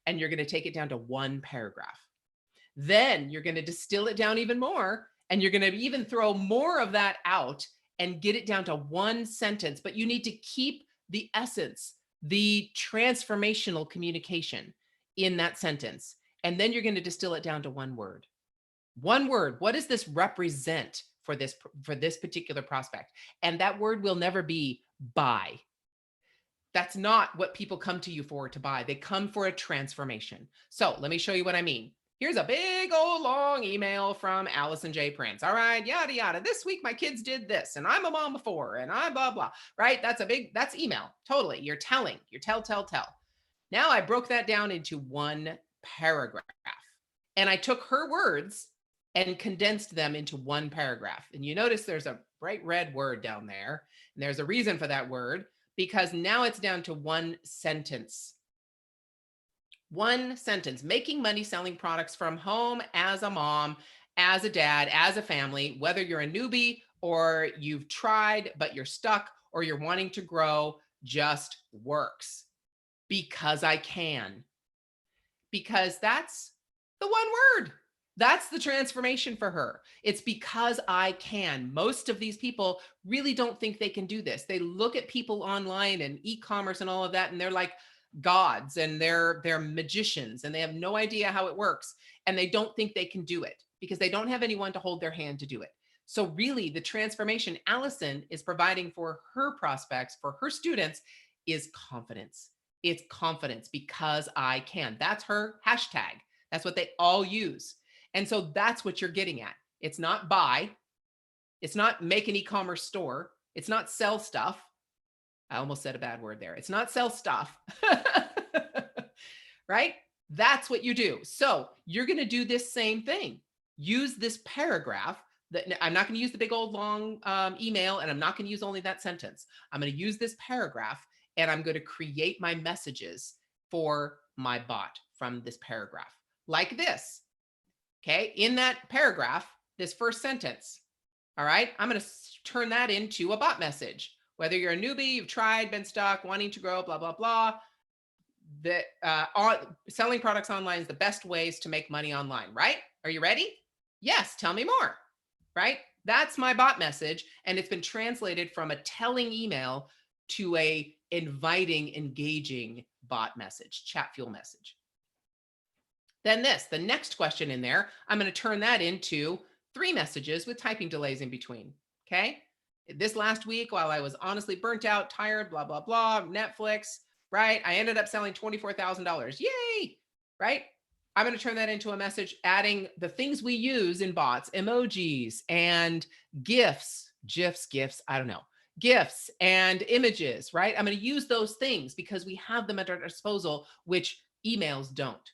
And you're going to take it down to one paragraph. Then you're going to distill it down even more, and you're going to even throw more of that out and get it down to one sentence. But you need to keep the essence, the transformational communication in that sentence. And then you're going to distill it down to one word. One word. What does this represent for this particular prospect? And that word will never be buy. That's not what people come to you for, to buy. They come for a transformation. So let me show you what I mean. Here's a big old long email from Allison J. Prince. All right, yada, yada. This week my kids did this, and I'm a mom before, and I blah, blah, right? That's email. Totally. You're telling. You're tell. Now I broke that down into one paragraph, and I took her words and condensed them into one paragraph. And you notice there's a bright red word down there, and there's a reason for that word, because now it's down to one sentence. One sentence: making money selling products from home as a mom, as a dad, as a family, whether you're a newbie or you've tried, but you're stuck, or you're wanting to grow, just works. Because I can. Because that's the one word. That's the transformation for her. It's because I can. Most of these people really don't think they can do this. They look at people online and e-commerce and all of that, and they're like gods, and they're magicians, and they have no idea how it works. And they don't think they can do it because they don't have anyone to hold their hand to do it. So really, the transformation Allison is providing for her prospects, for her students, is confidence. It's confidence, because I can. That's her hashtag. That's what they all use. And so that's what you're getting at. It's not buy. It's not make an e-commerce store. It's not sell stuff. I almost said a bad word there. It's not sell stuff, right? That's what you do. So you're going to do this same thing. Use this paragraph. I'm not going to use the big old long email, and I'm not going to use only that sentence. I'm going to use this paragraph, and I'm going to create my messages for my bot from this paragraph, like this. Okay, in that paragraph, this first sentence, all right, I'm going to turn that into a bot message. Whether you're a newbie, you've tried, been stuck, wanting to grow, blah, blah, blah, that selling products online is the best ways to make money online, right? Are you ready? Yes, tell me more, right? That's my bot message. And it's been translated from a telling email to a inviting, engaging bot message, Chatfuel message. Then the next question in there, I'm going to turn that into 3 messages with typing delays in between. Okay. This last week, while I was honestly burnt out, tired, blah, blah, blah, Netflix, right? I ended up selling $24,000. Yay. Right. I'm going to turn that into a message, adding the things we use in bots, emojis and GIFs, I don't know, GIFs and images, right? I'm going to use those things because we have them at our disposal, which emails don't.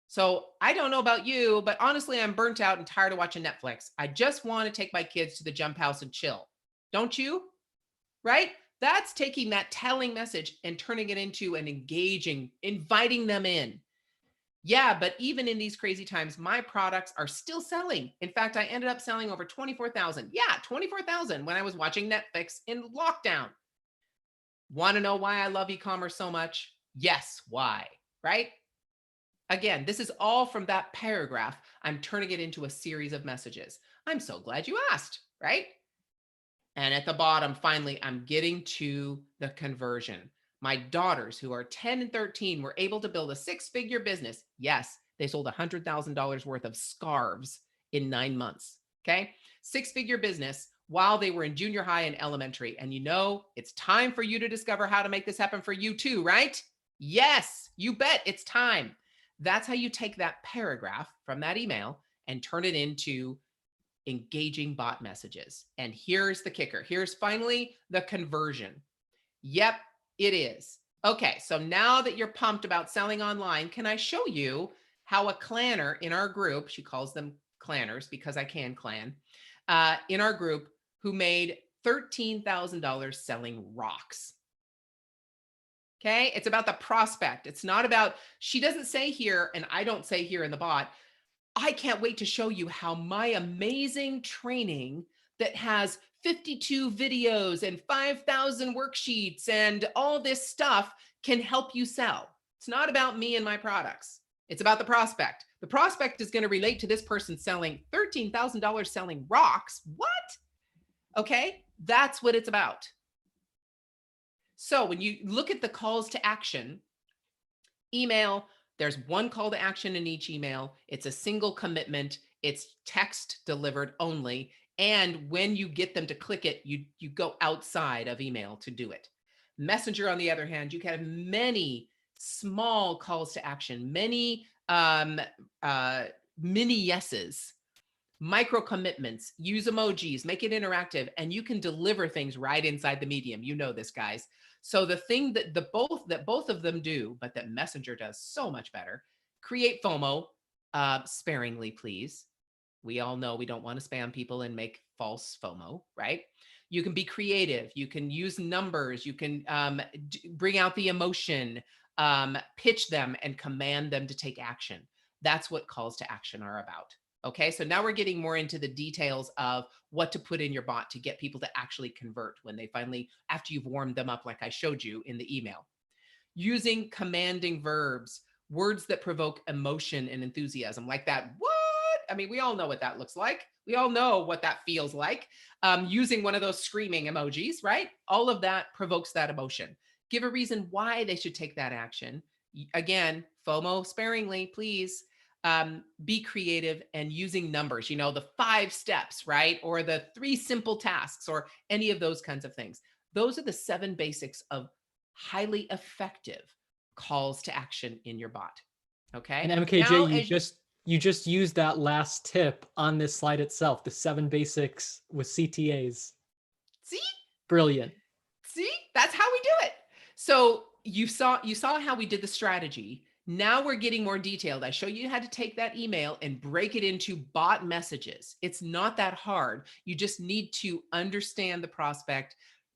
So I don't know about you, but honestly, I'm burnt out and tired of watching Netflix. I just want to take my kids to the jump house and chill. Don't you? Right? That's taking that telling message and turning it into an engaging, inviting them in. Yeah, but even in these crazy times, my products are still selling. In fact, I ended up selling over 24,000. Yeah, 24,000 when I was watching Netflix in lockdown. Want to know why I love e-commerce so much? Yes, why? Right? Again, this is all from that paragraph. I'm turning it into a series of messages. I'm so glad you asked, right? And at the bottom, finally, I'm getting to the conversion. My daughters, who are 10 and 13, were able to build a 6-figure business. Yes, they sold $100,000 worth of scarves in 9 months. Okay. 6-figure business while they were in junior high and elementary. And you know, it's time for you to discover how to make this happen for you too, right? Yes, you bet it's time. That's how you take that paragraph from that email and turn it into engaging bot messages. And here's the kicker. Here's finally the conversion. Yep, it is. Okay, so now that you're pumped about selling online, can I show you how a clanner in our group, she calls them clanners because I can clan, in our group who made $13,000 selling rocks. Okay, it's about the prospect. It's not about, she doesn't say here, and I don't say here in the bot, I can't wait to show you how my amazing training that has 52 videos and 5,000 worksheets and all this stuff can help you sell. It's not about me and my products. It's about the prospect. The prospect is going to relate to this person selling $13,000 selling rocks. What? Okay, that's what it's about. So when you look at the calls to action, email, there's one call to action in each email. It's a single commitment. It's text delivered only. And when you get them to click it, you go outside of email to do it. Messenger, on the other hand, you can have many small calls to action, many mini yeses, micro commitments, use emojis, make it interactive, and you can deliver things right inside the medium. You know this, guys. So the thing that both of them do, but that Messenger does so much better, create FOMO, sparingly, please. We all know we don't want to spam people and make false FOMO, right? You can be creative. You can use numbers. You can bring out the emotion, pitch them, and command them to take action. That's what calls to action are about. Okay, so now we're getting more into the details of what to put in your bot to get people to actually convert when they finally, after you've warmed them up like I showed you in the email. Using commanding verbs, words that provoke emotion and enthusiasm, like that, what? I mean, we all know what that looks like. We all know what that feels like. Using one of those screaming emojis, right? All of that provokes that emotion. Give a reason why they should take that action. Again, FOMO sparingly, please. Be creative and using numbers, you know, the 5 steps, right? Or the 3 simple tasks or any of those kinds of things. Those are the 7 basics of highly effective calls to action in your bot. Okay. And MKJ, you just used that last tip on this slide itself, the 7 basics with CTAs. See? Brilliant. See? That's how we do it. So you saw how we did the strategy. Now we're getting more detailed. I show you how to take that email and break it into bot messages. It's not that hard. You just need to understand the prospect,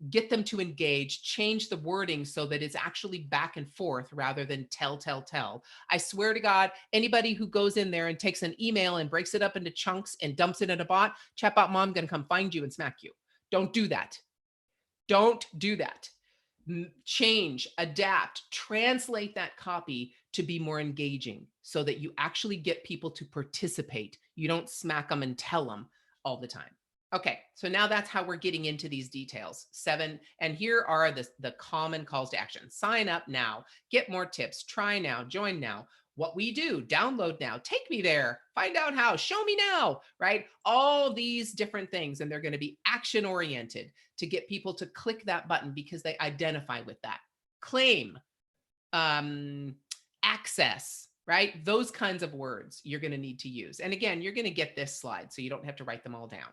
get them to engage, change the wording so that it's actually back and forth rather than tell. I swear to God, anybody who goes in there and takes an email and breaks it up into chunks and dumps it in a bot, chatbot mom gonna come find you and smack you. Don't do that. Don't do that. change, adapt, translate that copy to be more engaging so that you actually get people to participate. You don't smack them and tell them all the time. Okay, so now that's how we're getting into these details. 7, and here are the common calls to action. Sign up now, get more tips, try now, join now. What we do, download now, take me there, find out how, show me now, right? All these different things, and they're going to be action oriented to get people to click that button because they identify with that. Claim, access, right? Those kinds of words you're going to need to use. And again, you're going to get this slide, so you don't have to write them all down.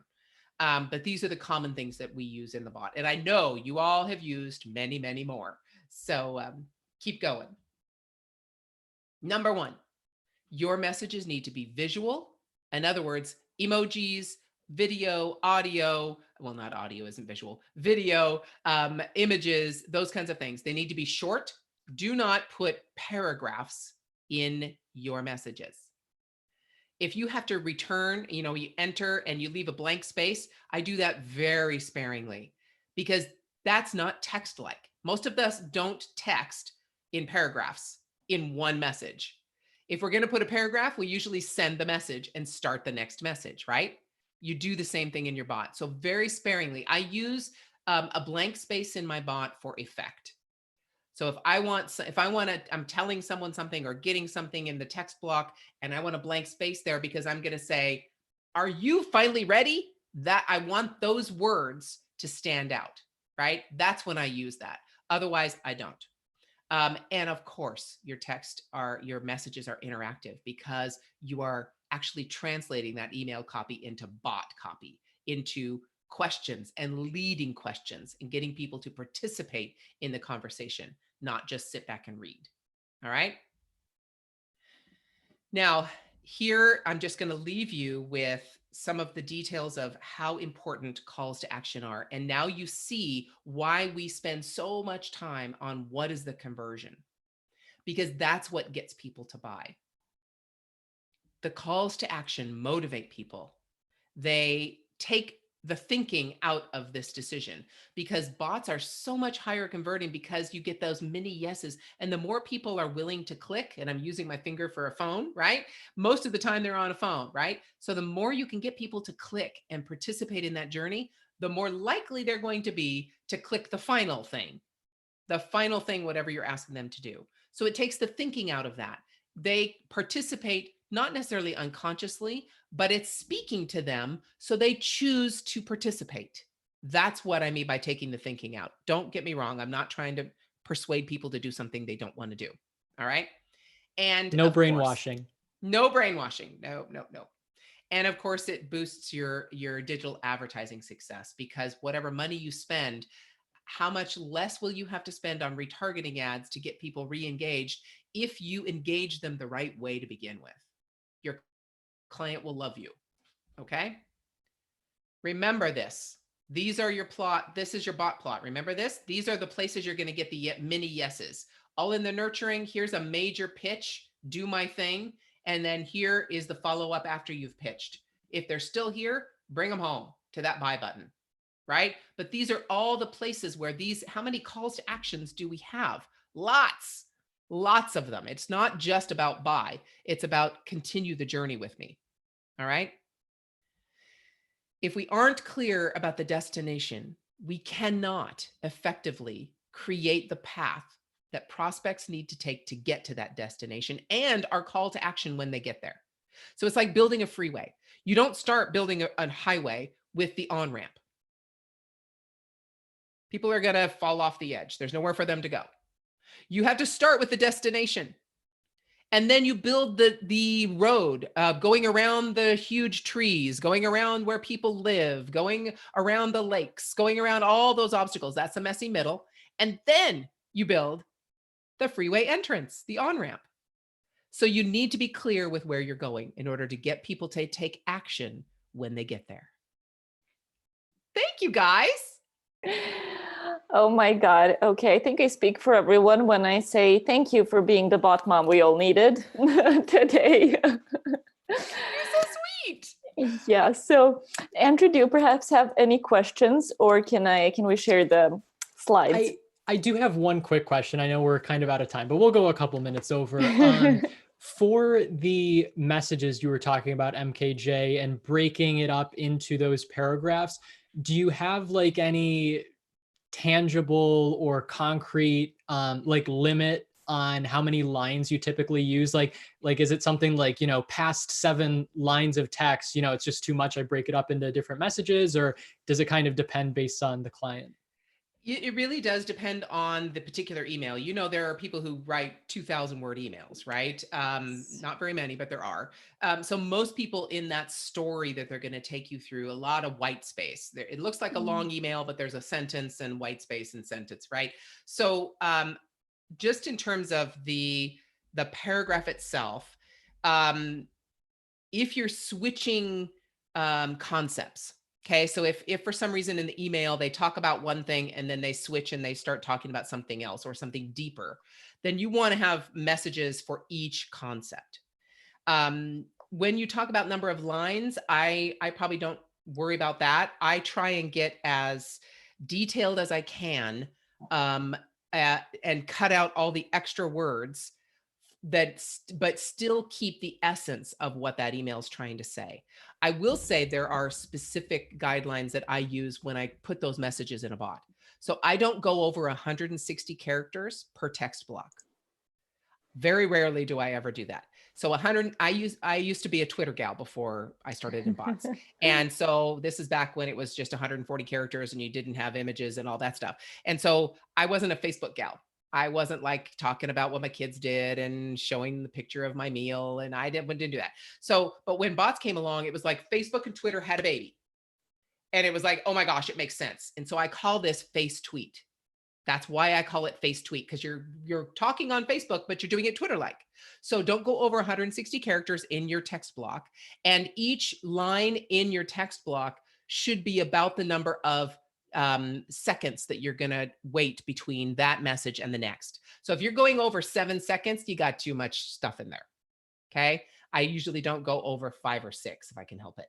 But these are the common things that we use in the bot. And I know you all have used many, many more. So keep going. Number 1, your messages need to be visual. In other words, emojis, video, audio. Well, not audio isn't visual. Video, images, those kinds of things. They need to be short. Do not put paragraphs in your messages. If you have to return, you enter and you leave a blank space, I do that very sparingly because that's not text-like. Most of us don't text in paragraphs in one message. If we're going to put a paragraph, we usually send the message and start the next message, right? You do the same thing in your bot. So very sparingly, I use a blank space in my bot for effect. So I'm telling someone something or getting something in the text block and I want a blank space there because I'm going to say, are you finally ready? That I want those words to stand out, right? That's when I use that. Otherwise, I don't. And of course, your messages are interactive because you are actually translating that email copy into bot copy, into questions and leading questions and getting people to participate in the conversation, not just sit back and read. All right. Now, here, I'm just going to leave you with some of the details of how important calls to action are. And now you see why we spend so much time on what is the conversion, because that's what gets people to buy. The calls to action motivate people. They take the thinking out of this decision because bots are so much higher converting because you get those mini yeses. And the more people are willing to click, and I'm using my finger for a phone, right? Most of the time they're on a phone, right? So the more you can get people to click and participate in that journey, the more likely they're going to be to click the final thing, whatever you're asking them to do. So it takes the thinking out of that. They participate not necessarily unconsciously, but it's speaking to them, so they choose to participate. That's what I mean by taking the thinking out. Don't get me wrong. I'm not trying to persuade people to do something they don't want to do. All right. And no brainwashing. No brainwashing. No. And of course, it boosts your digital advertising success because whatever money you spend, how much less will you have to spend on retargeting ads to get people re-engaged if you engage them the right way to begin with? Your client will love you. Okay. Remember this. These are your plot. This is your bot plot. Remember this. These are the places you're going to get the mini yeses. All in the nurturing. Here's a major pitch. Do my thing. And then here is the follow-up after you've pitched. If they're still here, bring them home to that buy button. Right? But these are all the places where how many calls to actions do we have? Lots of them. It's not just about buy. It's about continue the journey with me. All right. If we aren't clear about the destination, we cannot effectively create the path that prospects need to take to get to that destination and our call to action when they get there. So it's like building a freeway. You don't start building a highway with the on-ramp. People are going to fall off the edge. There's nowhere for them to go. You have to start with the destination. And then you build the road, going around the huge trees, going around where people live, going around the lakes, going around all those obstacles. That's the messy middle. And then you build the freeway entrance, the on-ramp. So you need to be clear with where you're going in order to get people to take action when they get there. Thank you, guys. Oh my God. Okay. I think I speak for everyone when I say thank you for being the bot mom we all needed today. You're so sweet. Yeah. So Andrew, do you perhaps have any questions or can we share the slides? I do have one quick question. I know we're kind of out of time, but we'll go a couple minutes over. For the messages you were talking about, MKJ, and breaking it up into those paragraphs, do you have like any tangible or concrete like limit on how many lines you typically use? Like is it something like, you know, past 7 lines of text, you know, it's just too much, I break it up into different messages, or does it kind of depend based on the client? It really does depend on the particular email. You know, there are people who write 2,000 word emails, right? Not very many, but there are. So most people in that story that they're going to take you through, a lot of white space. It looks like a long email, but there's a sentence and white space and sentence, right? So just in terms of the paragraph itself, if you're switching concepts, okay, so if for some reason in the email they talk about one thing and then they switch and they start talking about something else or something deeper, then you want to have messages for each concept. When you talk about number of lines, I probably don't worry about that. I try and get as detailed as I can, and cut out all the extra words but still keep the essence of what that email is trying to say. I will say there are specific guidelines that I use when I put those messages in a bot. So I don't go over 160 characters per text block. Very rarely do I ever do that. So 100, I used to be a Twitter gal before I started in bots. And so this is back when it was just 140 characters and you didn't have images and all that stuff. And so I wasn't a Facebook gal. I wasn't like talking about what my kids did and showing the picture of my meal. And I didn't do that. So, but when bots came along, it was like Facebook and Twitter had a baby. And it was like, oh my gosh, it makes sense. And so I call this face tweet. That's why I call it face tweet, because you're talking on Facebook, but you're doing it Twitter-like. So don't go over 160 characters in your text block. And each line in your text block should be about the number of seconds that you're going to wait between that message and the next. So if you're going over 7 seconds, you got too much stuff in there. Okay. I usually don't go over 5 or 6 if I can help it.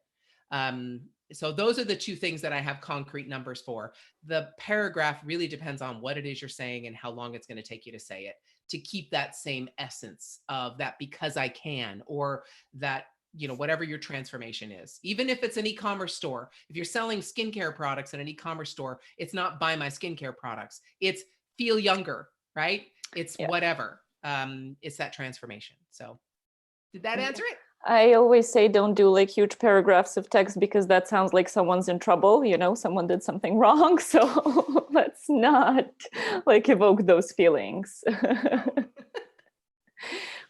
So those are the two things that I have concrete numbers for. The paragraph really depends on what it is you're saying and how long it's going to take you to say it, to keep that same essence of that because I can, or that, you know, whatever your transformation is. Even if it's an e-commerce store, if you're selling skincare products in an e-commerce store, it's not buy my skincare products. It's feel younger, right? It's whatever. It's that transformation. So did that answer it? I always say don't do like huge paragraphs of text because that sounds like someone's in trouble, you know, someone did something wrong. So let's not like evoke those feelings.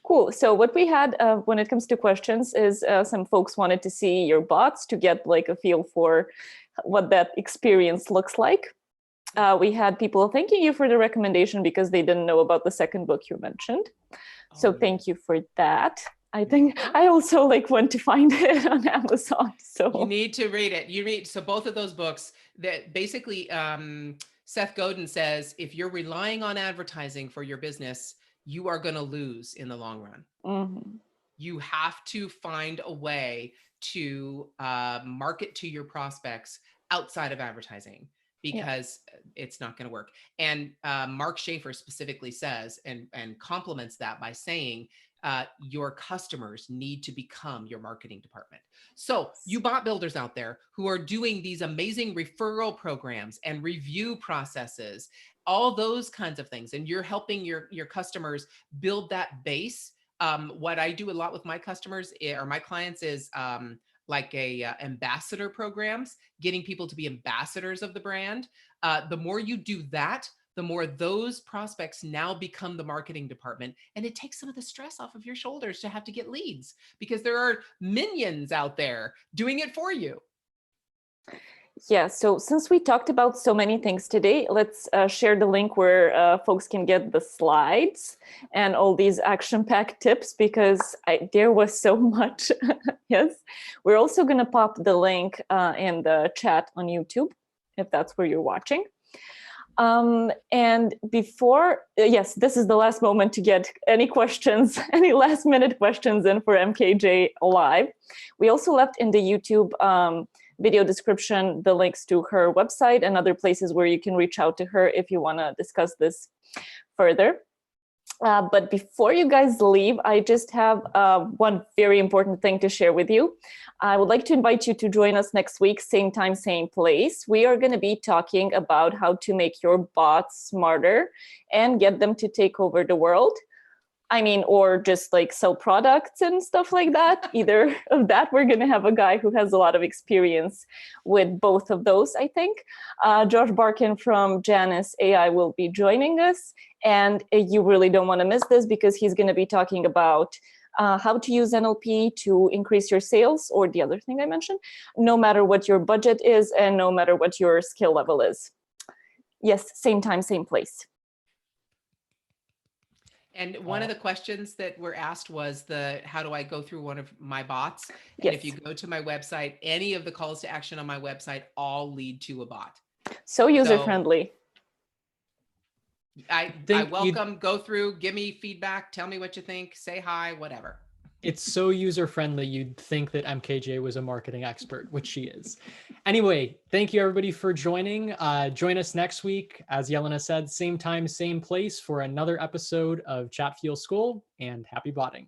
Cool. So what we had when it comes to questions is some folks wanted to see your bots to get like a feel for what that experience looks like. We had people thanking you for the recommendation because they didn't know about the second book you mentioned. So thank you for that. I think I also like went to find it on Amazon. So you need to read it. You read, so both of those books that basically Seth Godin says, if you're relying on advertising for your business, you are going to lose in the long run. Mm-hmm. You have to find a way to market to your prospects outside of advertising, because it's not going to work. And Mark Schaefer specifically says and complements that by saying, your customers need to become your marketing department. So you bot builders out there who are doing these amazing referral programs and review processes, all those kinds of things, and you're helping your customers build that base. What I do a lot with my customers or my clients is like ambassador programs, getting people to be ambassadors of the brand. The more you do that, the more those prospects now become the marketing department. And it takes some of the stress off of your shoulders to have to get leads, because there are minions out there doing it for you. Yeah, so since we talked about so many things today, let's share the link where folks can get the slides and all these action-packed tips, because there was so much. Yes, we're also going to pop the link in the chat on YouTube, if that's where you're watching. And before, yes, this is the last moment to get any questions, any last minute questions in for MKJ Live. We also left in the YouTube video description the links to her website and other places where you can reach out to her if you want to discuss this further. But before you guys leave, I just have one very important thing to share with you. I would like to invite you to join us next week, same time, same place. We are going to be talking about how to make your bots smarter and get them to take over the world. I mean, or just like sell products and stuff like that. Either of that, we're going to have a guy who has a lot of experience with both of those, I think. Josh Barkin from Janis AI will be joining us. And you really don't want to miss this because he's going to be talking about how to use NLP to increase your sales, or the other thing I mentioned, no matter what your budget is and no matter what your skill level is. Yes, same time, same place. And one of the questions that were asked was how do I go through one of my bots? And Yes. if you go to my website, any of the calls to action on my website all lead to a bot. So user-friendly. I welcome, go through, give me feedback, tell me what you think, say hi, whatever. It's so user-friendly, you'd think that MKJ was a marketing expert, which she is. Anyway, thank you everybody for joining. Join us next week, as Jelena said, same time, same place for another episode of Chatfuel School, and happy botting.